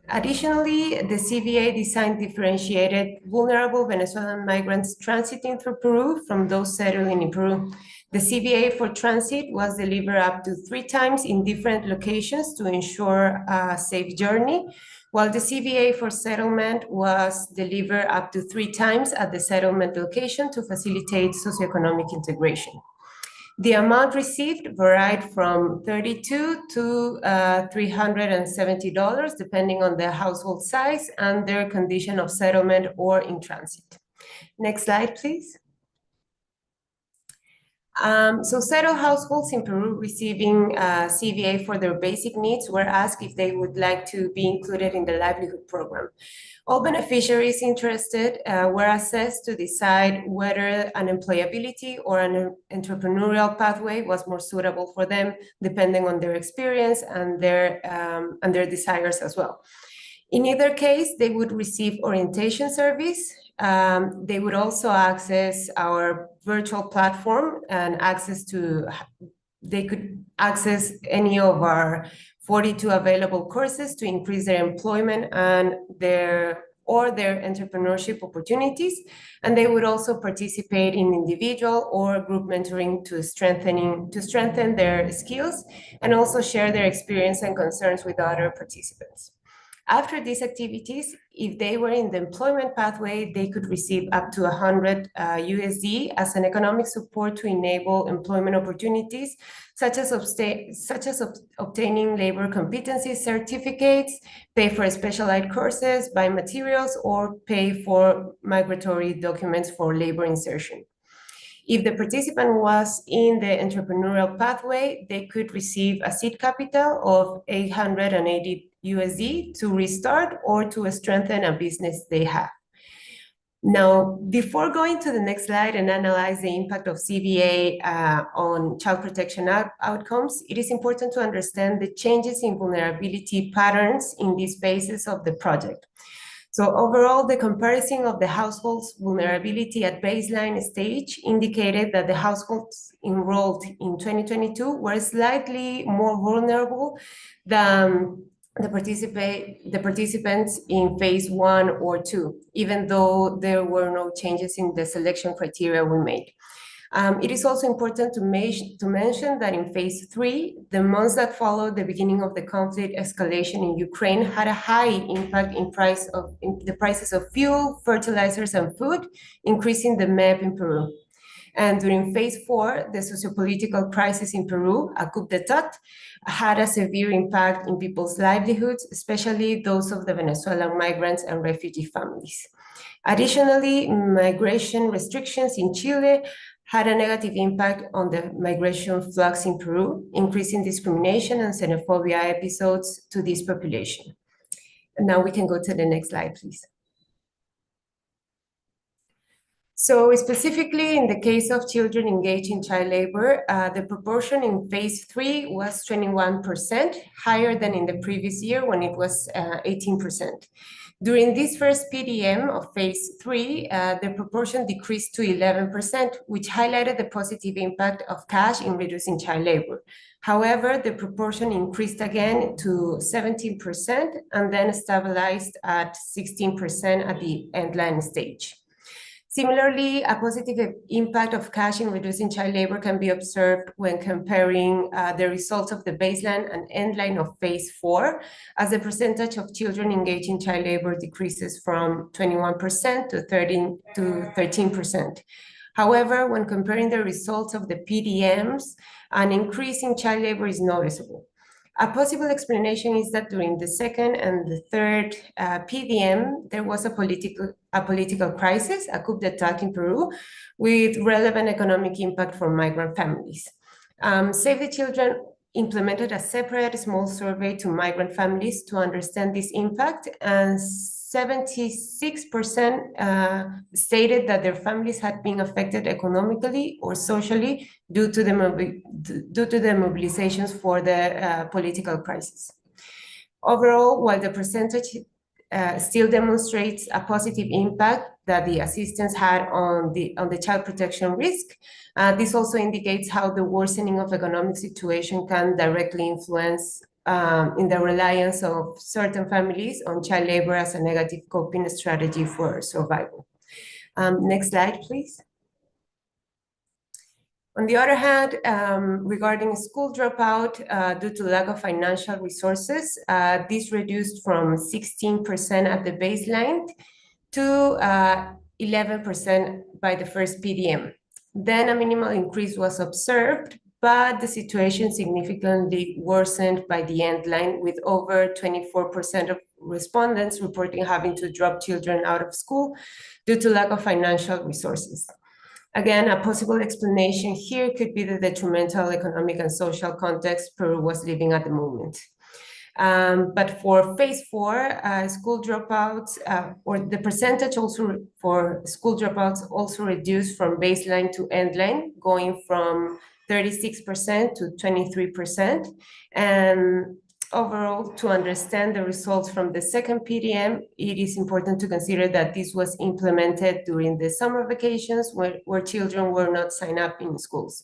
Additionally, the CVA design differentiated vulnerable Venezuelan migrants transiting through Peru from those settling in Peru. The CVA for transit was delivered up to 3 times in different locations to ensure a safe journey, while the CVA for settlement was delivered up to 3 times at the settlement location to facilitate socioeconomic integration. The amount received varied from $32 to $370, depending on the household size and their condition of settlement or in transit. Next slide, please. So settled households in Peru receiving CVA for their basic needs were asked if they would like to be included in the livelihood program. All beneficiaries interested were assessed to decide whether an employability or an entrepreneurial pathway was more suitable for them, depending on their experience and their desires as well. In either case, they would receive orientation service. They would also access our virtual platform and they could access any of our 42 available courses to increase their employment and their entrepreneurship opportunities. And they would also participate in individual or group mentoring to strengthen their skills and also share their experience and concerns with other participants. After these activities, if they were in the employment pathway, they could receive up to 100 USD as an economic support to enable employment opportunities, such as obtaining labor competency certificates, pay for specialized courses, buy materials, or pay for migratory documents for labor insertion. If the participant was in the entrepreneurial pathway, they could receive a seed capital of 880 USD to restart or to strengthen a business they have. Now, before going to the next slide and analyze the impact of CVA on child protection outcomes, it is important to understand the changes in vulnerability patterns in these phases of the project. So overall, the comparison of the households' vulnerability at baseline stage indicated that the households enrolled in 2022 were slightly more vulnerable than the participants in phase 1 or 2, even though there were no changes in the selection criteria we made. It is also important to mention that in phase 3, the months that followed the beginning of the conflict escalation in Ukraine had a high impact in the prices of fuel, fertilizers, and food, increasing the MEP in Peru. And during phase 4, the sociopolitical crisis in Peru, a coup d'etat, had a severe impact in people's livelihoods, especially those of the Venezuelan migrants and refugee families. Additionally, migration restrictions in Chile had a negative impact on the migration flux in Peru, increasing discrimination and xenophobia episodes to this population. And now we can go to the next slide, please. So specifically in the case of children engaged in child labor, the proportion in phase 3 was 21%, higher than in the previous year when it was 18%. During this first PDM of phase 3, the proportion decreased to 11%, which highlighted the positive impact of cash in reducing child labor. However, the proportion increased again to 17% and then stabilized at 16% at the end-line stage. Similarly, a positive impact of cash in reducing child labor can be observed when comparing the results of the baseline and end line of phase 4, as the percentage of children engaged in child labor decreases from 21% to 13%. However, when comparing the results of the PDMs, an increase in child labor is noticeable. A possible explanation is that during the second and the third PDM, there was a political crisis, a coup d'etat in Peru, with relevant economic impact for migrant families. Save the Children implemented a separate small survey to migrant families to understand this impact, and 76% stated that their families had been affected economically or socially due to the mobilizations for the political crisis. Overall, while the percentage still demonstrates a positive impact that the assistance had on the child protection risk, this also indicates how the worsening of economic situation can directly influence in the reliance of certain families on child labor as a negative coping strategy for survival. Next slide, please. On the other hand, regarding school dropout due to lack of financial resources, this reduced from 16% at the baseline to 11% by the first PDM. Then a minimal increase was observed, but the situation significantly worsened by the end line, with over 24% of respondents reporting having to drop children out of school due to lack of financial resources. Again, a possible explanation here could be the detrimental economic and social context Peru was living at the moment. But for phase 4, school dropouts, or the percentage also for school dropouts also reduced from baseline to end line, going from 36% to 23%. And overall, to understand the results from the second PDM, it is important to consider that this was implemented during the summer vacations where children were not signed up in schools.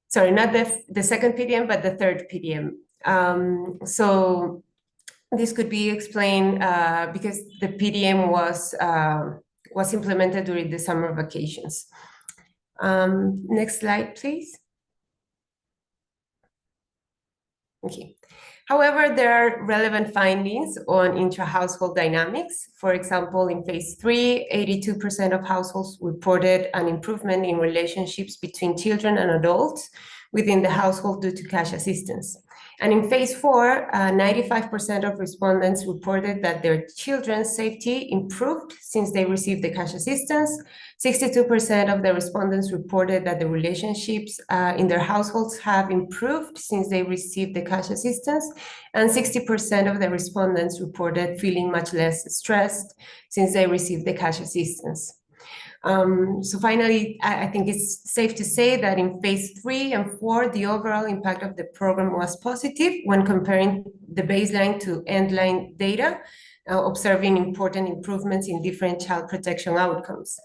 Sorry, not the second PDM, but the third PDM. So this could be explained because the PDM was implemented during the summer vacations. Next slide, please. Okay. However, there are relevant findings on intra-household dynamics. For example, in phase 3, 82% of households reported an improvement in relationships between children and adults within the household due to cash assistance. And in phase 4, 95% of respondents reported that their children's safety improved since they received the cash assistance. 62% of the respondents reported that the relationships in their households have improved since they received the cash assistance. And 60% of the respondents reported feeling much less stressed since they received the cash assistance. So finally, I think it's safe to say that in phase 3 and 4, the overall impact of the program was positive when comparing the baseline to endline data, observing important improvements in different child protection outcomes.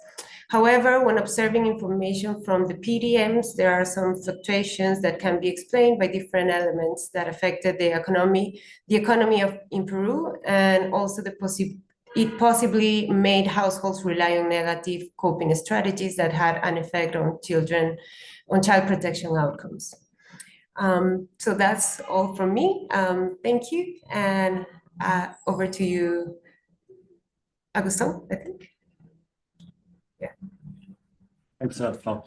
However, when observing information from the PDMs, there are some fluctuations that can be explained by different elements that affected the economy in Peru, and also it possibly made households rely on negative coping strategies that had an effect on child protection outcomes. So that's all from me. Thank you, and over to you, Augusto, I think. Yeah. Thanks a lot, Flo.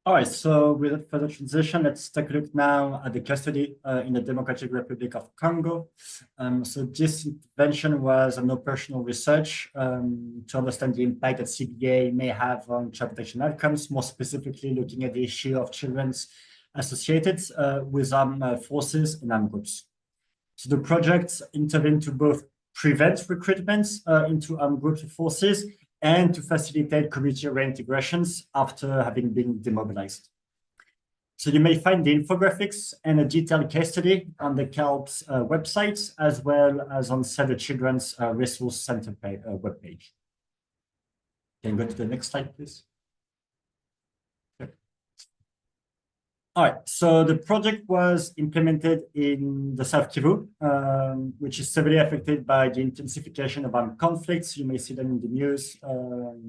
All right, so without further transition, let's take a look now at the custody in the Democratic Republic of Congo. So this intervention was an operational research to understand the impact that CBA may have on child protection outcomes, more specifically looking at the issue of children associated with armed forces and armed groups. So the project intervened to both prevent recruitment into armed groups of forces and to facilitate community reintegrations after having been demobilized. So you may find the infographics and a detailed case study on the CALP's website, as well as on Save the Children's Resource Center webpage. Can you go to the next slide, please? All right, so the project was implemented in the South Kivu, which is severely affected by the intensification of armed conflicts. You may see them in the news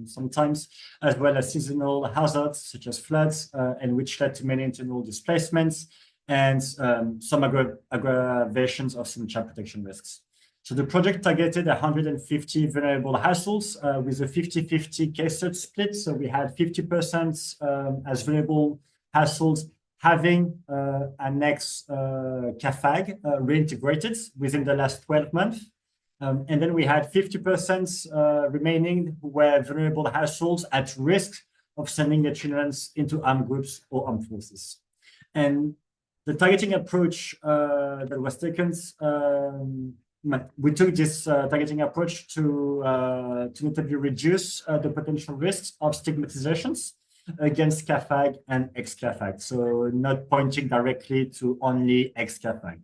sometimes, as well as seasonal hazards such as floods, and which led to many internal displacements and some aggravations of some child protection risks. So the project targeted 150 vulnerable households with a 50-50 case split. So we had 50% as vulnerable households having an ex-CAFAG reintegrated within the last 12 months. And then we had 50% remaining who were vulnerable households at risk of sending their children into armed groups or armed forces. And the targeting approach that was taken, we took this targeting approach to notably reduce the potential risks of stigmatizations against CAFAG and ex-CAFAG, so not pointing directly to only ex-CAFAG.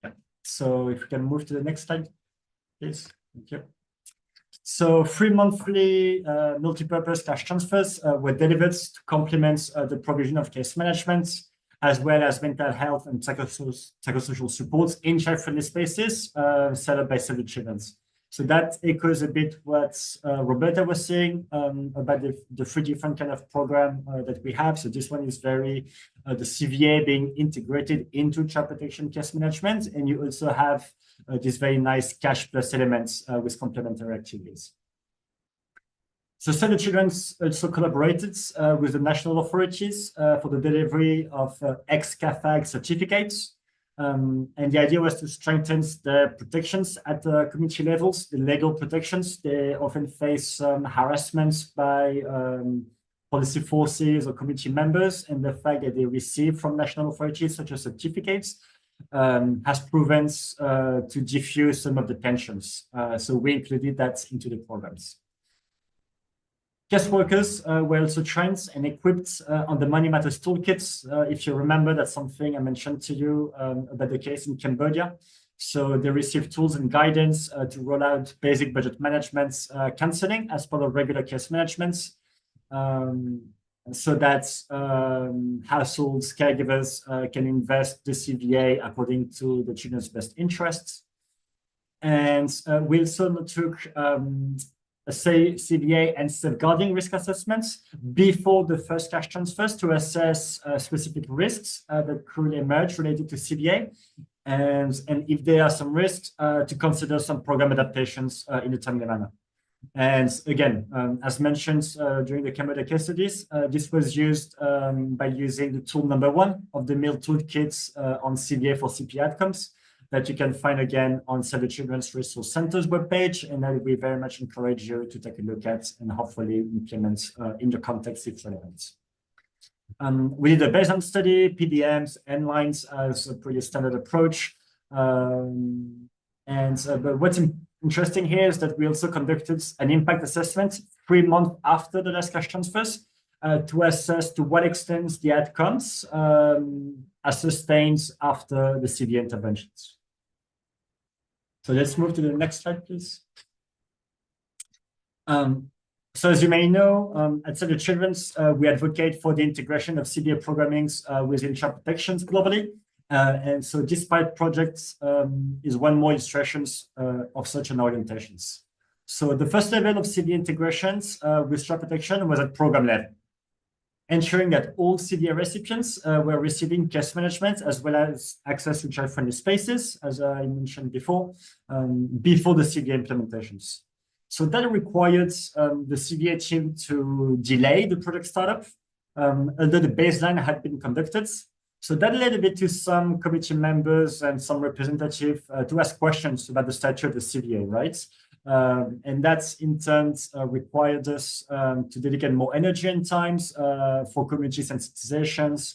Yeah. So if we can move to the next slide, please. Thank you. So 3 monthly multi-purpose cash transfers were delivered to complement the provision of case management, as well as mental health and psychosocial supports in child-friendly spaces set up by Save the Children. So that echoes a bit what Roberta was saying about the 3 different kind of program that we have. So this one is very, the CVA being integrated into child protection case management. And you also have this very nice cash plus elements with complementary activities. So Save the Children also collaborated with the national authorities for the delivery of ex-CAFAG certificates. And the idea was to strengthen the protections at the community levels, the legal protections. They often face harassment by policy forces or community members, and the fact that they receive from national authorities such as certificates has proven to diffuse some of the tensions. So we included that into the programs. Case workers were also trained and equipped on the Money Matters toolkits. If you remember, that's something I mentioned to you about the case in Cambodia. So they received tools and guidance to roll out basic budget management counseling as part of regular case management. So that households, caregivers can invest the CVA according to the children's best interests. And we also took say CVA and safeguarding risk assessments before the first cash transfers to assess specific risks that could emerge related to CVA. And if there are some risks, to consider some program adaptations in a timely manner. And again, as mentioned during the Cambodia case studies, this was used by using the tool number 1 of the MIL toolkits on CVA for CP outcomes that you can find again on Save the Children's Resource Center's webpage, and that we very much encourage you to take a look at and hopefully implement in the context if relevant. We did a baseline study, PDMs, N-lines as a pretty standard approach. But what's interesting here is that we also conducted an impact assessment 3 months after the last cash transfers to assess to what extent the outcomes are sustained after the CVA interventions. So let's move to the next slide, please. So as you may know, at Save the Children's, we advocate for the integration of CVA programmings within child protections globally. And so despite projects is one more illustrations of such an orientations. So the first level of CVA integrations with child protection was at program level, ensuring that all CVA recipients were receiving case management as well as access to child-friendly spaces, as I mentioned before the CVA implementations. So that required the CVA team to delay the project startup, although the baseline had been conducted. So that led a bit to some committee members and some representatives to ask questions about the status of the CVA, right? And that's in turn required us to dedicate more energy and times for community sensitizations,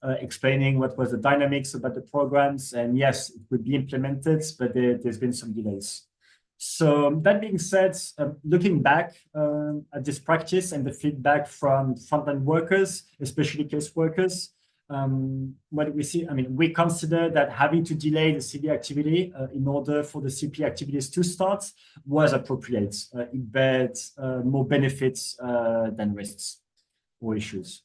explaining what was the dynamics about the programs. And yes, it would be implemented, but there's been some delays. So that being said, looking back at this practice and the feedback from frontline workers, especially case workers, what do we see? I mean, we consider that having to delay the CP activity in order for the CP activities to start was appropriate. It bears more benefits than risks or issues.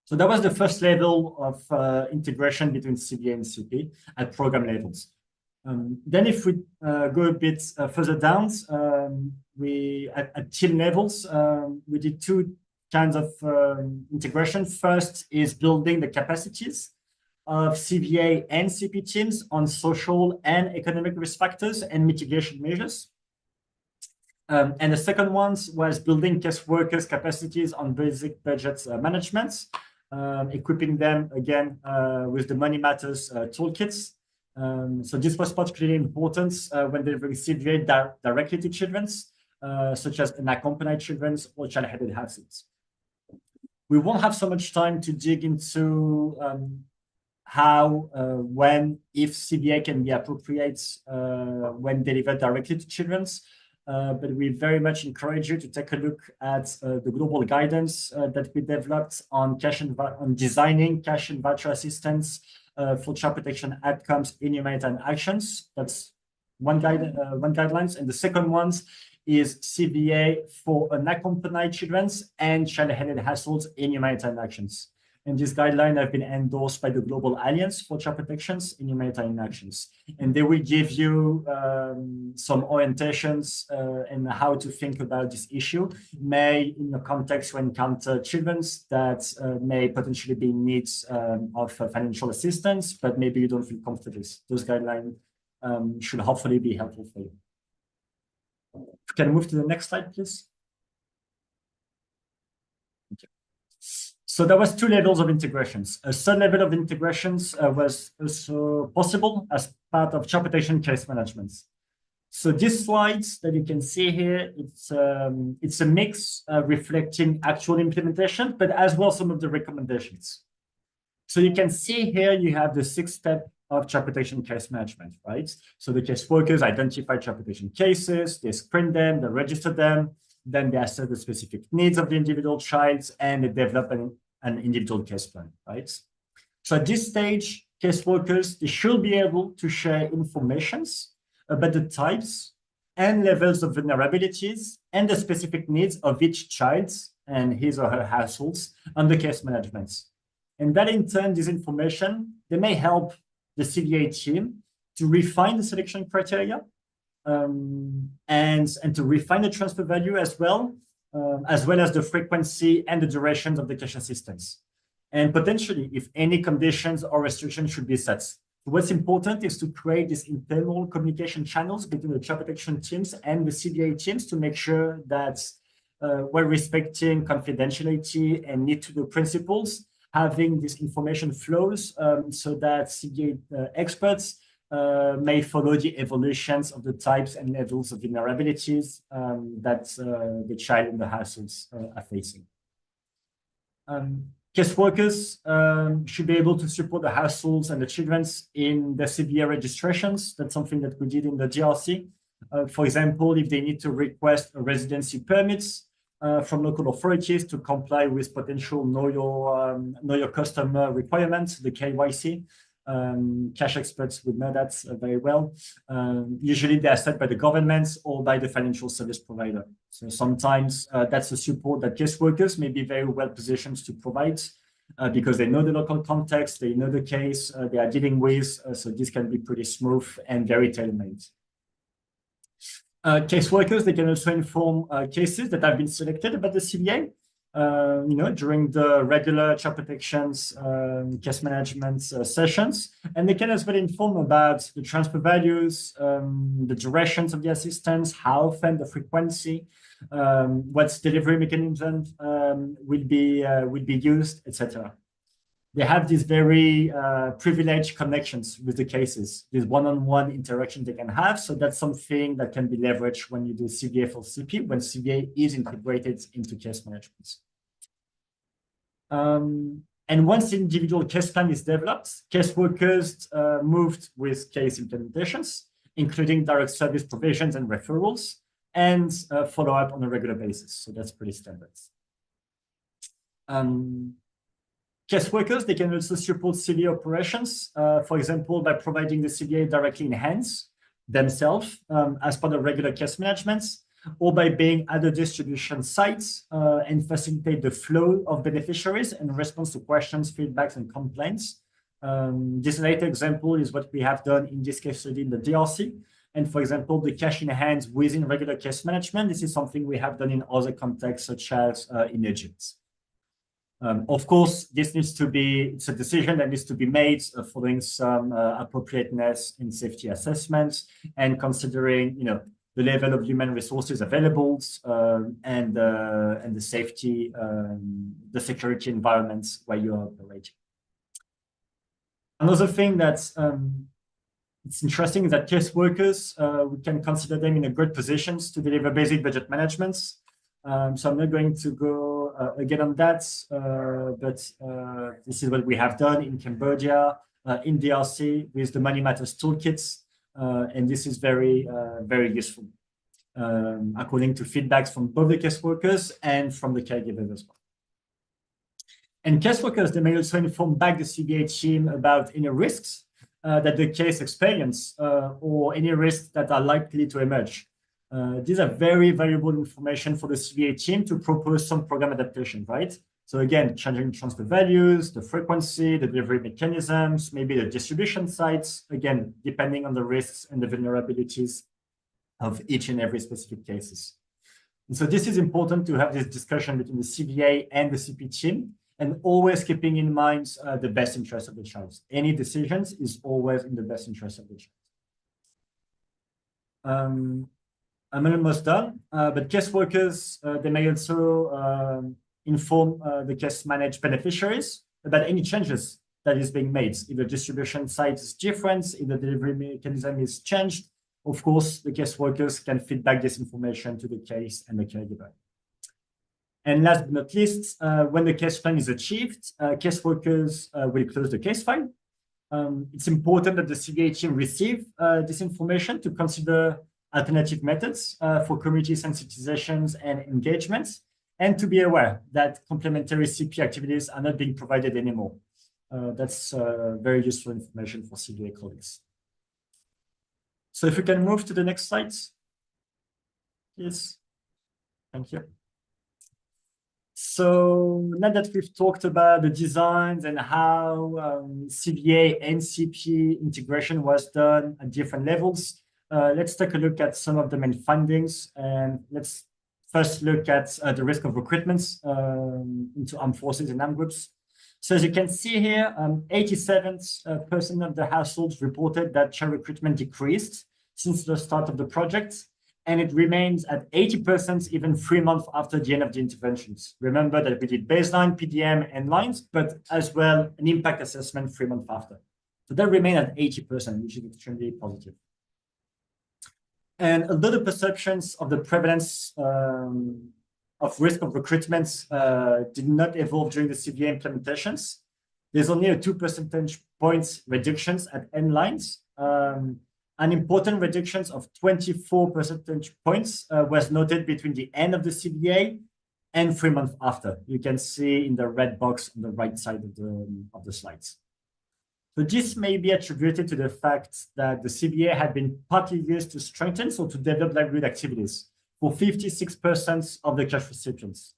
So that was the first level of integration between CVA and CP at program levels. Then if we go a bit further down, at team levels, we did 2 kinds of integration. First is building the capacities of CVA and CP teams on social and economic risk factors and mitigation measures. And the second one was building case workers' capacities on basic budget management, equipping them again with the Money Matters toolkits. So this was particularly important when delivering CVA directly to children, such as unaccompanied children or child-headed households. We won't have so much time to dig into how, when, if CVA can be appropriate when delivered directly to children, but we very much encourage you to take a look at the global guidance that we developed on designing cash and voucher assistance for child protection outcomes in humanitarian actions. That's one guidelines, and the second one is CVA for unaccompanied children and child-headed households in humanitarian actions. And these guidelines have been endorsed by the Global Alliance for Child Protections in Humanitarian Actions. And they will give you some orientations and how to think about this issue, may in a context when encounter children that may potentially be in need of financial assistance, but maybe you don't feel comfortable. Those guidelines should hopefully be helpful for you. Can we move to the next slide, please? Thank you. So there was 2 levels of integrations. A third level of integrations was also possible as part of child protection case management. So these slides that you can see here, it's a mix reflecting actual implementation, but as well some of the recommendations. So you can see here you have the 6 steps of child protection case management, right? So the case workers identify child protection cases, they screen them, they register them, then they assess the specific needs of the individual child, and they develop an individual case plan, right? So at this stage, case workers, they should be able to share information about the types and levels of vulnerabilities and the specific needs of each child and his or her households under case management. And that in turn, this information, they may help the CVA team to refine the selection criteria and to refine the transfer value as well as the frequency and the durations of the cash assistance. And potentially, if any conditions or restrictions should be set. What's important is to create these internal communication channels between the child protection teams and the CBA teams to make sure that we're respecting confidentiality and need-to-do principles, having these information flows so that CBA experts may follow the evolutions of the types and levels of vulnerabilities that the child and the households are facing. Caseworkers should be able to support the households and the children in the CBA registrations. That's something that we did in the DRC. For example, if they need to request a residency permits from local authorities to comply with potential know your customer requirements, the KYC. Cash experts would know that very well. Usually they are set by the governments or by the financial service provider. So sometimes that's a support that caseworkers may be very well positioned to provide because they know the local context, they know the case they are dealing with. So this can be pretty smooth and very tailor-made. Caseworkers, they can also inform cases that have been selected about the CBA. During the regular child protections case management sessions, and they can as well inform about the transfer values, the durations of the assistance, how often, the frequency, what delivery mechanism will be used, etc. They have these very privileged connections with the cases, this one-on-one interaction they can have. So that's something that can be leveraged when you do CBA for CP, when CBA is integrated into case management. And once the individual case plan is developed, caseworkers moved with case implementations, including direct service provisions and referrals, and follow up on a regular basis. So that's pretty standard. Caseworkers, they can also support CBA operations, for example, by providing the CBA directly in hands themselves as part of regular case management, or by being at the distribution sites and facilitate the flow of beneficiaries in response to questions, feedbacks, and complaints. This later example is what we have done in this case study in the DRC. And for example, the cash in hands within regular case management, this is something we have done in other contexts, such as in Egypt. Of course, this needs to be, it's a decision that needs to be made following some appropriateness and safety assessments and considering, the level of human resources available and the safety, the security environments where you are operating. Another thing that's it's interesting is that caseworkers, we can consider them in a good positions to deliver basic budget management. So I'm not going to go again on that, but this is what we have done in Cambodia, in DRC with the Money Matters toolkits. And this is very, very useful, according to feedbacks from both the caseworkers and from the caregivers as well. And caseworkers, they may also inform back the CBA team about any risks that the case experience or any risks that are likely to emerge. These are very valuable information for the CBA team to propose some program adaptation, right? So again, changing transfer values, the frequency, the delivery mechanisms, maybe the distribution sites, again, depending on the risks and the vulnerabilities of each and every specific cases. And so this is important to have this discussion between the CBA and the CP team, and always keeping in mind the best interest of the child. Any decisions is always in the best interest of the child. I'm almost done, but caseworkers, they may also inform the case managed beneficiaries about any changes that is being made. If the distribution site is different, if the delivery mechanism is changed, of course, the caseworkers can feedback this information to the case and the caregiver. And last but not least, when the case plan is achieved, caseworkers will close the case file. It's important that the CBA team receive this information to consider alternative methods for community sensitizations and engagements, and to be aware that complementary CP activities are not being provided anymore. That's very useful information for CBA colleagues. So if we can move to the next slide. Yes, thank you. So now that we've talked about the designs and how CBA and CP integration was done at different levels, let's take a look at some of the main findings, and let's first look at the risk of recruitments into armed forces and armed groups. So as you can see here, 87% of the households reported that child recruitment decreased since the start of the project, and it remains at 80% even 3 months after the end of the interventions. Remember that we did baseline, PDM, and lines, but as well an impact assessment 3 months after. So that remained at 80%, which is extremely positive. And although the perceptions of the prevalence of risk of recruitment did not evolve during the CVA implementations, there's only a 2 percentage points reductions end lines. An important reduction of 24 percentage points was noted between the end of the CVA and 3 months after. You can see in the red box on the right side of the slides. So this may be attributed to the fact that the CVA had been partly used to strengthen, so to develop livelihood activities for 56% of the cash recipients.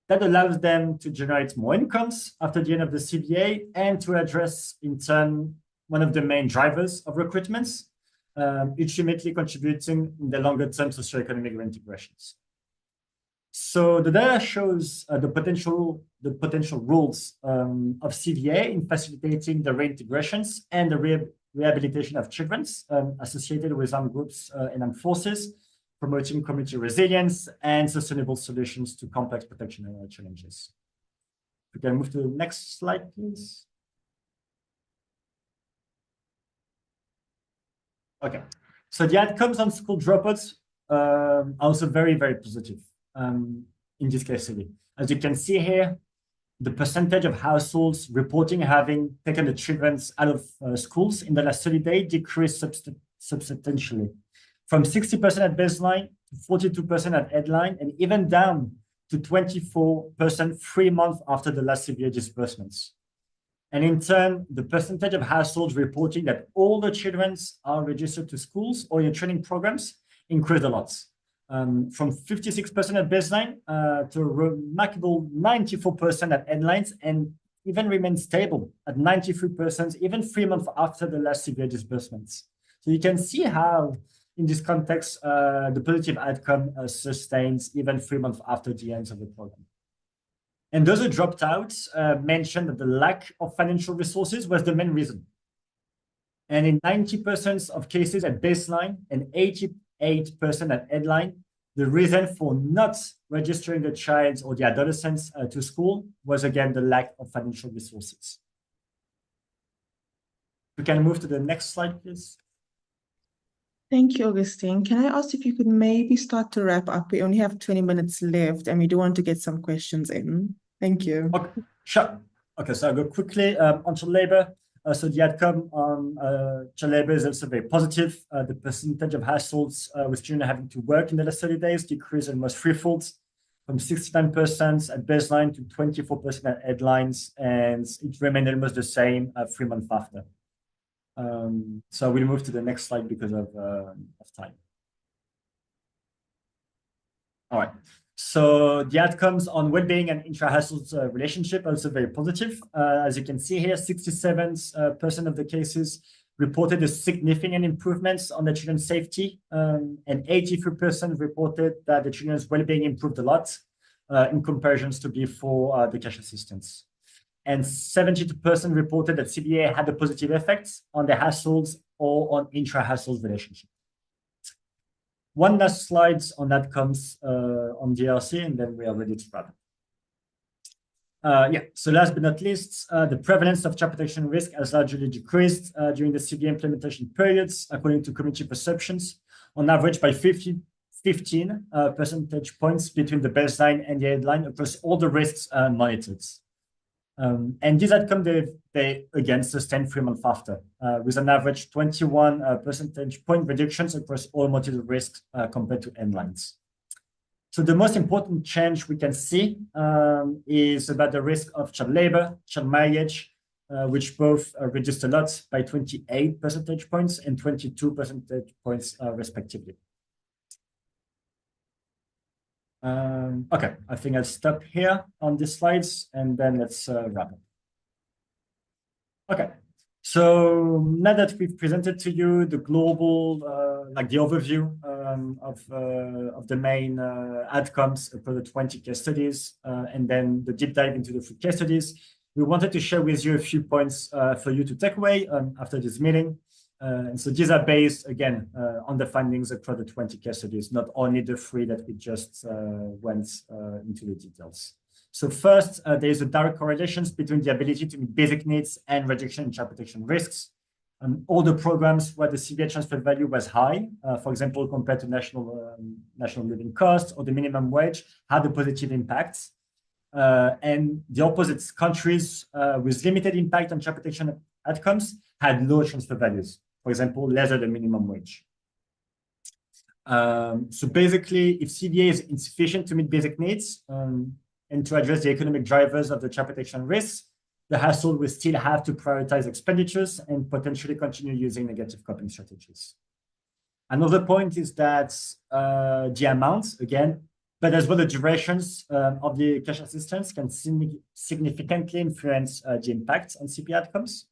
That allows them to generate more incomes after the end of the CVA and to address, in turn, one of the main drivers of recruitments, ultimately contributing in the longer term socioeconomic reintegrations. So the data shows the potential roles of CVA in facilitating the reintegrations and the rehabilitation of children associated with armed groups and armed forces, promoting community resilience and sustainable solutions to complex protection challenges. We can move to the next slide, please. Okay, so the outcomes on school dropouts are also very, very positive. In this case study. As you can see here, the percentage of households reporting having taken the children out of schools in the last 30 days decreased substantially, from 60% at baseline to 42% at headline, and even down to 24% 3 months after the last severe disbursements. And in turn, the percentage of households reporting that all the children are registered to schools or in training programs increased a lot. From 56% at baseline to a remarkable 94% at headlines, and even remain stable at 93%, even 3 months after the last severe disbursements. So you can see how, in this context, the positive outcome sustains even 3 months after the end of the program. And those who dropped out mentioned that the lack of financial resources was the main reason. And in 90% of cases at baseline and 88% at headline, the reason for not registering the child or the adolescents to school was again the lack of financial resources. We can move to the next slide, please. Thank you, Augustine. Can I ask if you could maybe start to wrap up? We only have 20 minutes left and we do want to get some questions in. Thank you. Okay, sure. Okay, so I'll go quickly on child labor. So the outcome on child labor is also very positive. The percentage of households with children having to work in the last 30 days decreased almost threefold, from 69% at baseline to 24% at headlines, and it remained almost the same 3 months after. So we'll move to the next slide because of time. All right. So the outcomes on well-being and intra-household relationship are also very positive. As you can see here, 67% of the cases reported a significant improvements on the children's safety, and 83% reported that the children's well-being improved a lot in comparisons to before the cash assistance. And 72% reported that CBA had a positive effect on their households or on intra-household relationship. One last slide on outcomes on DRC, and then we are ready to wrap. Yeah, so last but not least, the prevalence of child protection risk has largely decreased during the CBA implementation periods, according to community perceptions, on average by 15 percentage points between the baseline and the headline across all the risks monitored. And this outcome, they again sustained 3 months after, with an average 21 percentage point reductions across all monitored risks compared to headlines. So the most important change we can see is about the risk of child labor, child marriage, which both reduced a lot by 28 percentage points and 22 percentage points respectively. Okay, I think I'll stop here on these slides and then let's wrap up. Okay, So now that we've presented to you the global, like the overview of the main outcomes for the 20 case studies, and then the deep dive into the 3 case studies, we wanted to share with you a few points for you to take away after this meeting. And so these are based, again, on the findings across the 20 case studies, not only the 3 that we just went into the details. So first, there is a direct correlation between the ability to meet basic needs and reduction in child protection risks. All the programs where the CVA transfer value was high, for example, compared to national living costs or the minimum wage, had a positive impact. And the opposite countries with limited impact on child protection outcomes had low transfer values, for example, less than the minimum wage. So basically, if CVA is insufficient to meet basic needs, and to address the economic drivers of the child protection risks, the household will still have to prioritize expenditures and potentially continue using negative coping strategies. Another point is that the amounts, again, but as well the durations of the cash assistance can significantly influence the impact on CP outcomes.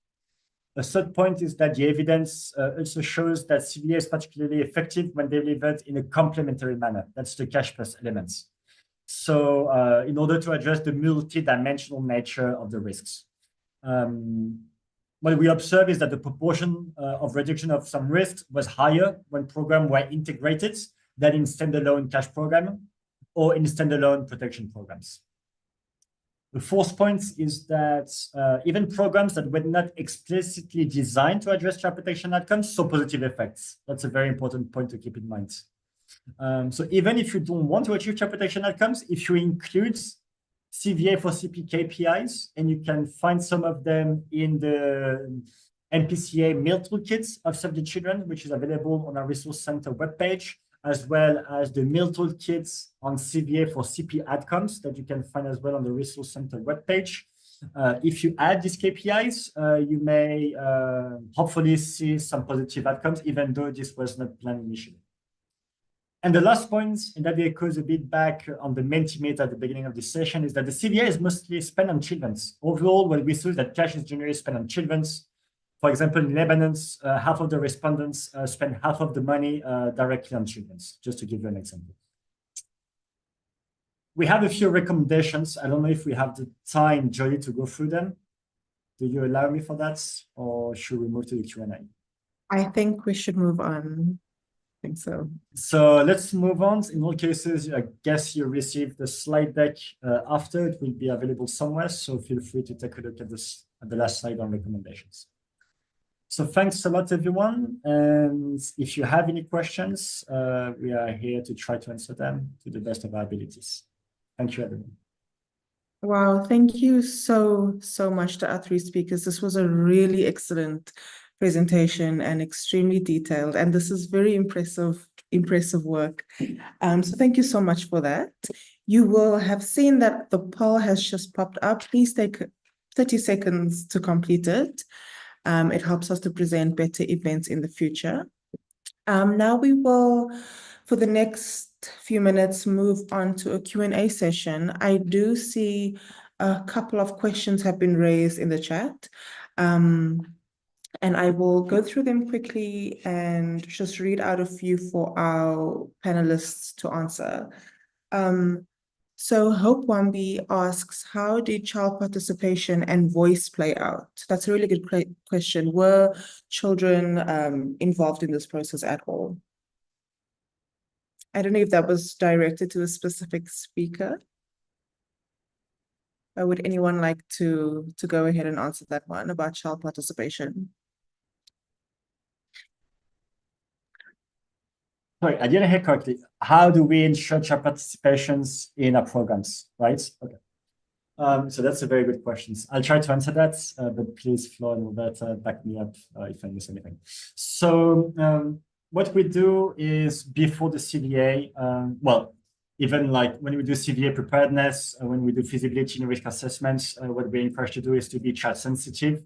A third point is that the evidence also shows that CVA is particularly effective when delivered in a complementary manner. That's the cash plus elements. So in order to address the multi-dimensional nature of the risks. What we observe is that the proportion of reduction of some risks was higher when programs were integrated than in standalone cash program or in standalone protection programs. The fourth point is that even programs that were not explicitly designed to address child protection outcomes saw positive effects. That's a very important point to keep in mind. So even if you don't want to achieve child protection outcomes, if you include CVA for CP KPIs, and you can find some of them in the NPCA meal toolkits of Save the Children, which is available on our resource center webpage, as well as the meal toolkits on CVA for CP outcomes that you can find as well on the resource center webpage. If you add these KPIs, you may hopefully see some positive outcomes, even though this was not planned initially. And the last point, and that echoes a bit back on the Mentimeter at the beginning of this session, is that the CVA is mostly spent on children. Overall, what we saw is that cash is generally spent on children. For example, in Lebanon, half of the respondents spend half of the money directly on children, just to give you an example. We have a few recommendations. I don't know if we have the time, Jolie, to go through them. Do you allow me for that, or should we move to the Q&A? I think we should move on. I think so. So let's move on. In all cases, I guess you received the slide deck after. It will be available somewhere, so feel free to take a look at this at the last slide on recommendations. So thanks a lot, everyone. And if you have any questions, we are here to try to answer them to the best of our abilities. Thank you, everyone. Wow, thank you so much to our 3 speakers. This was a really excellent presentation and extremely detailed, and this is very impressive work. So thank you so much for that. You will have seen that the poll has just popped up. Please take 30 seconds to complete it. It helps us to present better events in the future. Now we will, for the next few minutes, move on to a Q&A session. I do see a couple of questions have been raised in the chat. And I will go through them quickly and just read out a few for our panelists to answer. So Hope Wambi asks, how did child participation and voice play out? That's a really good question. Were children involved in this process at all? I don't know if that was directed to a specific speaker. Or would anyone like to go ahead and answer that one about child participation? Sorry, I didn't hear correctly. How do we ensure child participations in our programs, right? Okay. So that's a very good question. I'll try to answer that, but please, Flo and Roberta, back me up if I miss anything. So what we do is before the CVA, well, even like when we do CVA preparedness, when we do feasibility and risk assessments, what we encourage to do is to be child sensitive.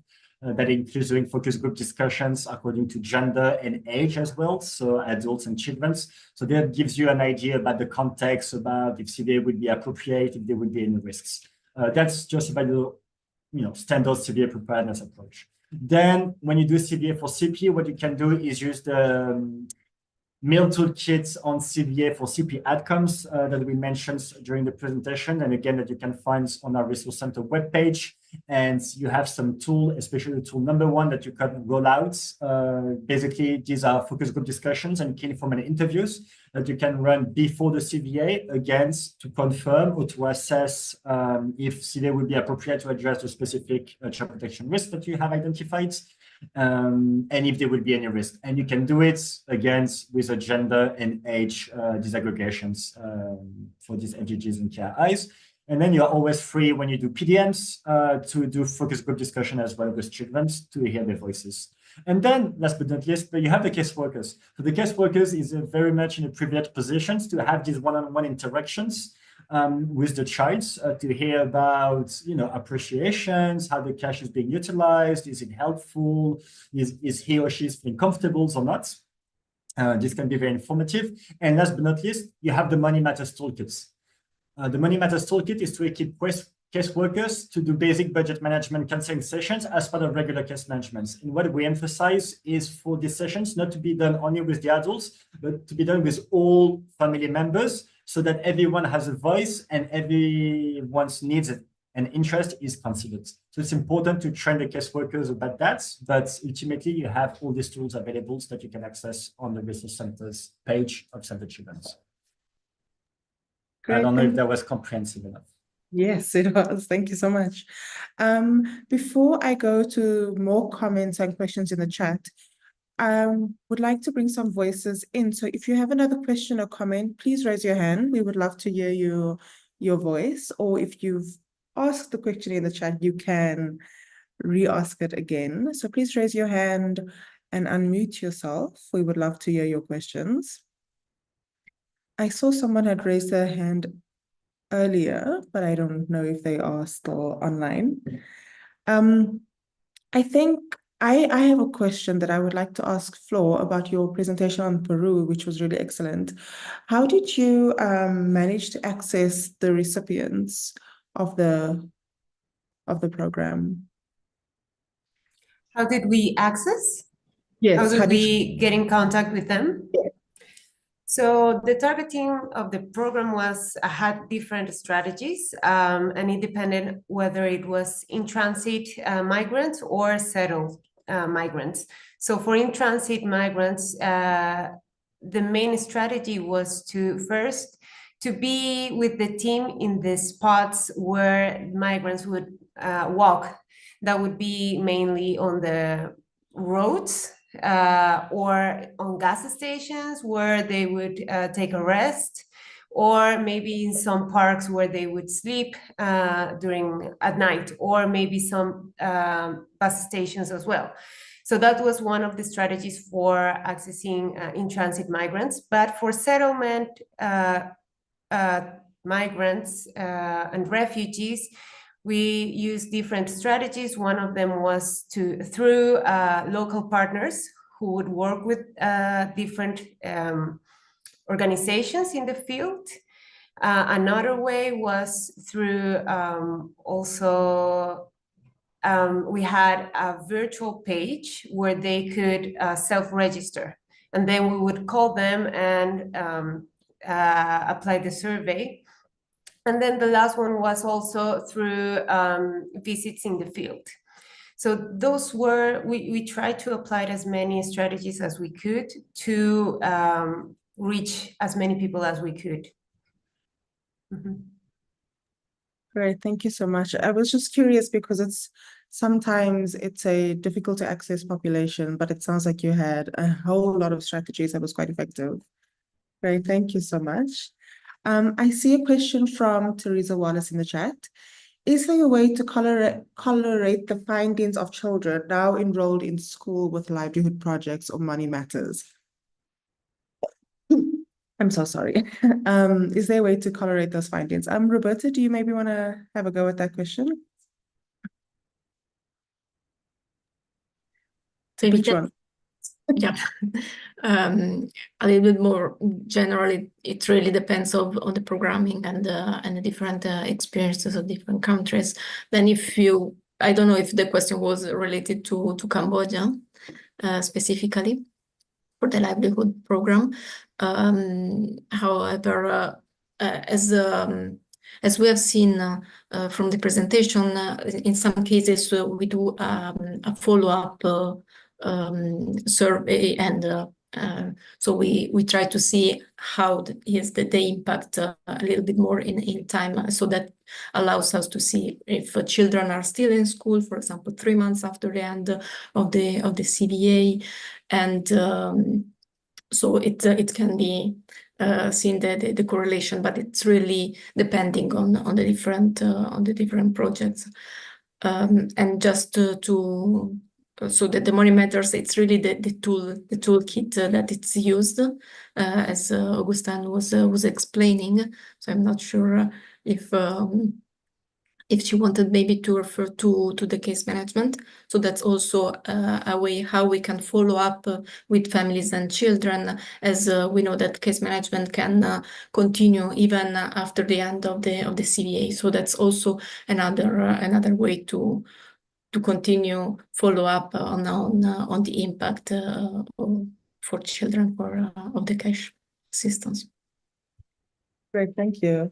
That includes doing focus group discussions according to gender and age as well, so adults and children. So that gives you an idea about the context, about if CVA would be appropriate, if there would be any risks. That's just about the standard CVA preparedness approach. Then when you do CVA for CP, what you can do is use the meal toolkits on CVA for CP outcomes that we mentioned during the presentation, and again that you can find on our Resource Center webpage. And you have some tool, especially tool number 1, that you can roll out. Basically, these are focus group discussions and key information interviews that you can run before the CVA, again, to confirm or to assess if CVA would be appropriate to address the specific child protection risk that you have identified. And if there will be any risk. And you can do it again with a gender and age disaggregations for these MGGs and KIs. And then you're always free when you do PDMs to do focus group discussion as well with children to hear their voices. And then last but not least, you have the caseworkers. So the caseworkers is very much in a privileged positions to have these one-on-one interactions with the child to hear about, appreciations, how the cash is being utilized, is it helpful, is he or she feeling comfortable or not. This can be very informative. And last but not least, you have the Money Matters Toolkits. The Money Matters Toolkit is to equip caseworkers to do basic budget management counseling sessions as part of regular case management. And what we emphasize is for these sessions not to be done only with the adults, but to be done with all family members, so that everyone has a voice and everyone's needs and interest is considered. So it's important to train the caseworkers about that, but ultimately you have all these tools available that you can access on the Resource Center's page of Save the Children. Great, I don't know if that was comprehensive enough. Yes, it was. Thank you so much. Before I go to more comments and questions in the chat, I would like to bring some voices in. So if you have another question or comment, please raise your hand. We would love to hear your voice. Or if you've asked the question in the chat, you can re-ask it again. So please raise your hand and unmute yourself. We would love to hear your questions. I saw someone had raised their hand earlier, but I don't know if they are still online. I think I have a question that I would like to ask Flo about your presentation on Peru, which was really excellent. How did you manage to access the recipients of the program? How did we access? Yes. How did we get in contact with them? Yeah. So the targeting of the program had different strategies, and it depended whether it was in-transit migrants or settled migrants. So for in-transit migrants, the main strategy was to be with the team in the spots where migrants would walk. That would be mainly on the roads, or on gas stations where they would take a rest, or maybe in some parks where they would sleep at night, or maybe some bus stations as well. So that was one of the strategies for accessing in-transit migrants. But for settlement migrants and refugees, we use different strategies. One of them was through local partners who would work with different organizations in the field. Another way was through we had a virtual page where they could self-register, and then we would call them and apply the survey. And then the last one was also through visits in the field. So those we tried to apply as many strategies as we could to reach as many people as we could. Mm-hmm. Great, thank you so much. I was just curious because sometimes it's a difficult to access population, but it sounds like you had a whole lot of strategies that was quite effective. Great, thank you so much. I see a question from Teresa Wallace in the chat. Is there a way to correlate the findings of children now enrolled in school with livelihood projects or Money Matters? I'm so sorry. Is there a way to correlate those findings? Roberta, do you maybe want to have a go at that question? Maybe which one? Yeah, a little bit more generally, it really depends on the programming and the different experiences of different countries. Then if you I don't know if the question was related to Cambodia specifically for the livelihood program. However, as we have seen from the presentation, in some cases we do a follow-up survey, and so we try to see how is the impact a little bit more in time, so that allows us to see if children are still in school, for example, 3 months after the end of the CVA, and so it can be seen the correlation, but it's really depending on the different projects, and just so that the money matters. It's really the toolkit that it's used, as Augustin was explaining. So I'm not sure if she wanted maybe to refer to the case management. So that's also a way how we can follow up with families and children, as we know that case management can continue even after the end of the CVA. So that's also another way to continue follow up on the impact for children of the cash assistance. Great, thank you.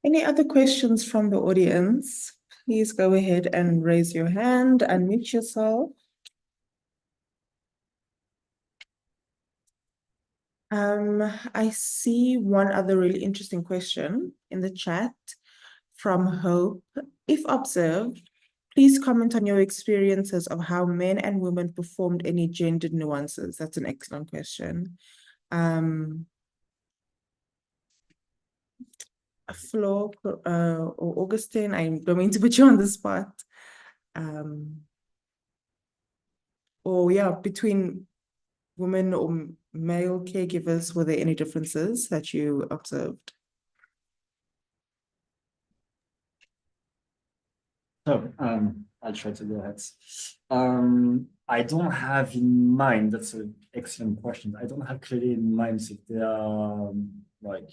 Any other questions from the audience? Please go ahead and raise your hand, unmute yourself. I see one other really interesting question in the chat from Hope. If observed, please comment on your experiences of how men and women performed any gendered nuances. That's an excellent question. Flo or Augustine, I don't mean to put you on the spot. Or yeah, between women or male caregivers, were there any differences that you observed? So I'll try to go ahead. I don't have in mind, that's an excellent question. I don't have clearly in mind if there are like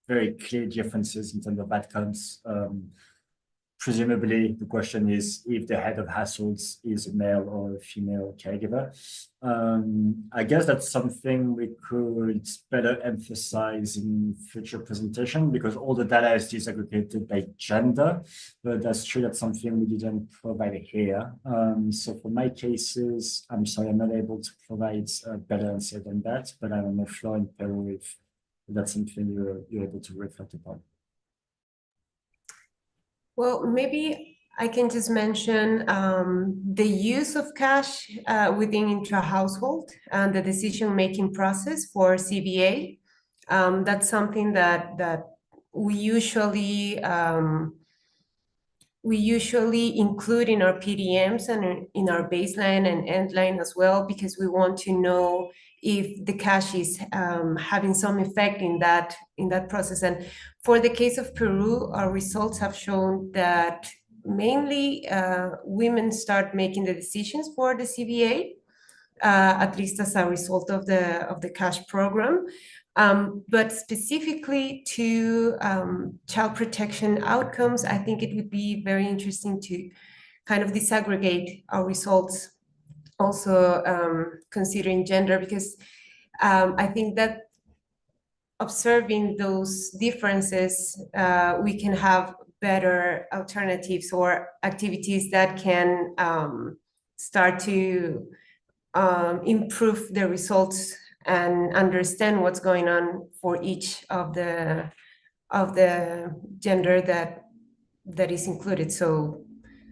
very clear differences in terms of outcomes. Presumably, the question is if the head of households is a male or a female caregiver. I guess that's something we could better emphasize in future presentation, because all the data is disaggregated by gender, but that's true, that's something we didn't provide here. So for my cases, I'm sorry, I'm not able to provide a better answer than that, but I don't know, Flo in Peru, if that's something you're able to reflect upon. Well, maybe I can just mention the use of cash within intra-household and the decision-making process for CVA. That's something that we usually include in our PDMs and in our baseline and endline as well, because we want to know if the cash is having some effect in that process. And for the case of Peru, our results have shown that mainly women start making the decisions for the CVA, at least as a result of the cash program. But specifically to child protection outcomes, I think it would be very interesting to kind of disaggregate our results, also considering gender, because I think that observing those differences, we can have better alternatives or activities that can start to improve the results and understand what's going on for each of the gender that is included. So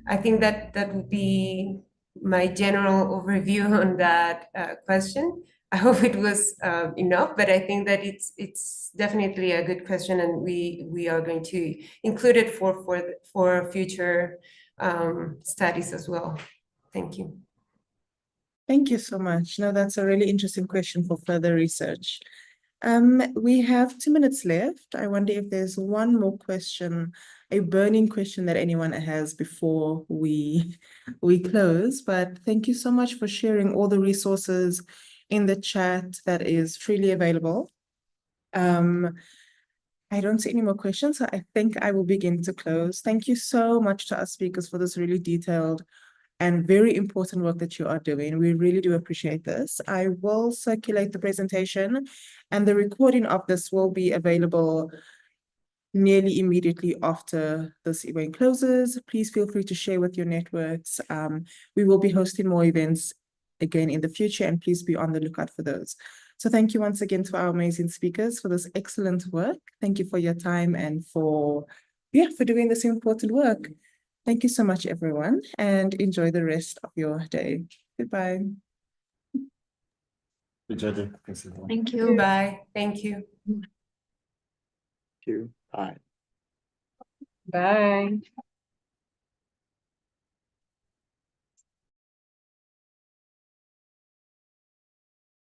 I think that would be my general overview on that question. I hope it was enough, but I think that it's definitely a good question, and we are going to include it for future studies as well. Thank you. Thank you so much. No, that's a really interesting question for further research. We have 2 minutes left. I wonder if there's one more question, a burning question that anyone has before we close. But thank you so much for sharing all the resources in the chat that is freely available. I I don't see any more questions, so I think I will begin to close. Thank you so much to our speakers for this really detailed and very important work that you are doing. We really do appreciate this. I will circulate the presentation, and the recording of this will be available nearly immediately after this event closes. Please feel free to share with your networks. We will be hosting more events again in the future, and please be on the lookout for those. So thank you once again to our amazing speakers for this excellent work. Thank you for your time and for doing this important work. Thank you so much, everyone, and enjoy the rest of your day. Goodbye. Thank you. Bye. Thank you. Thank you. Bye. Bye.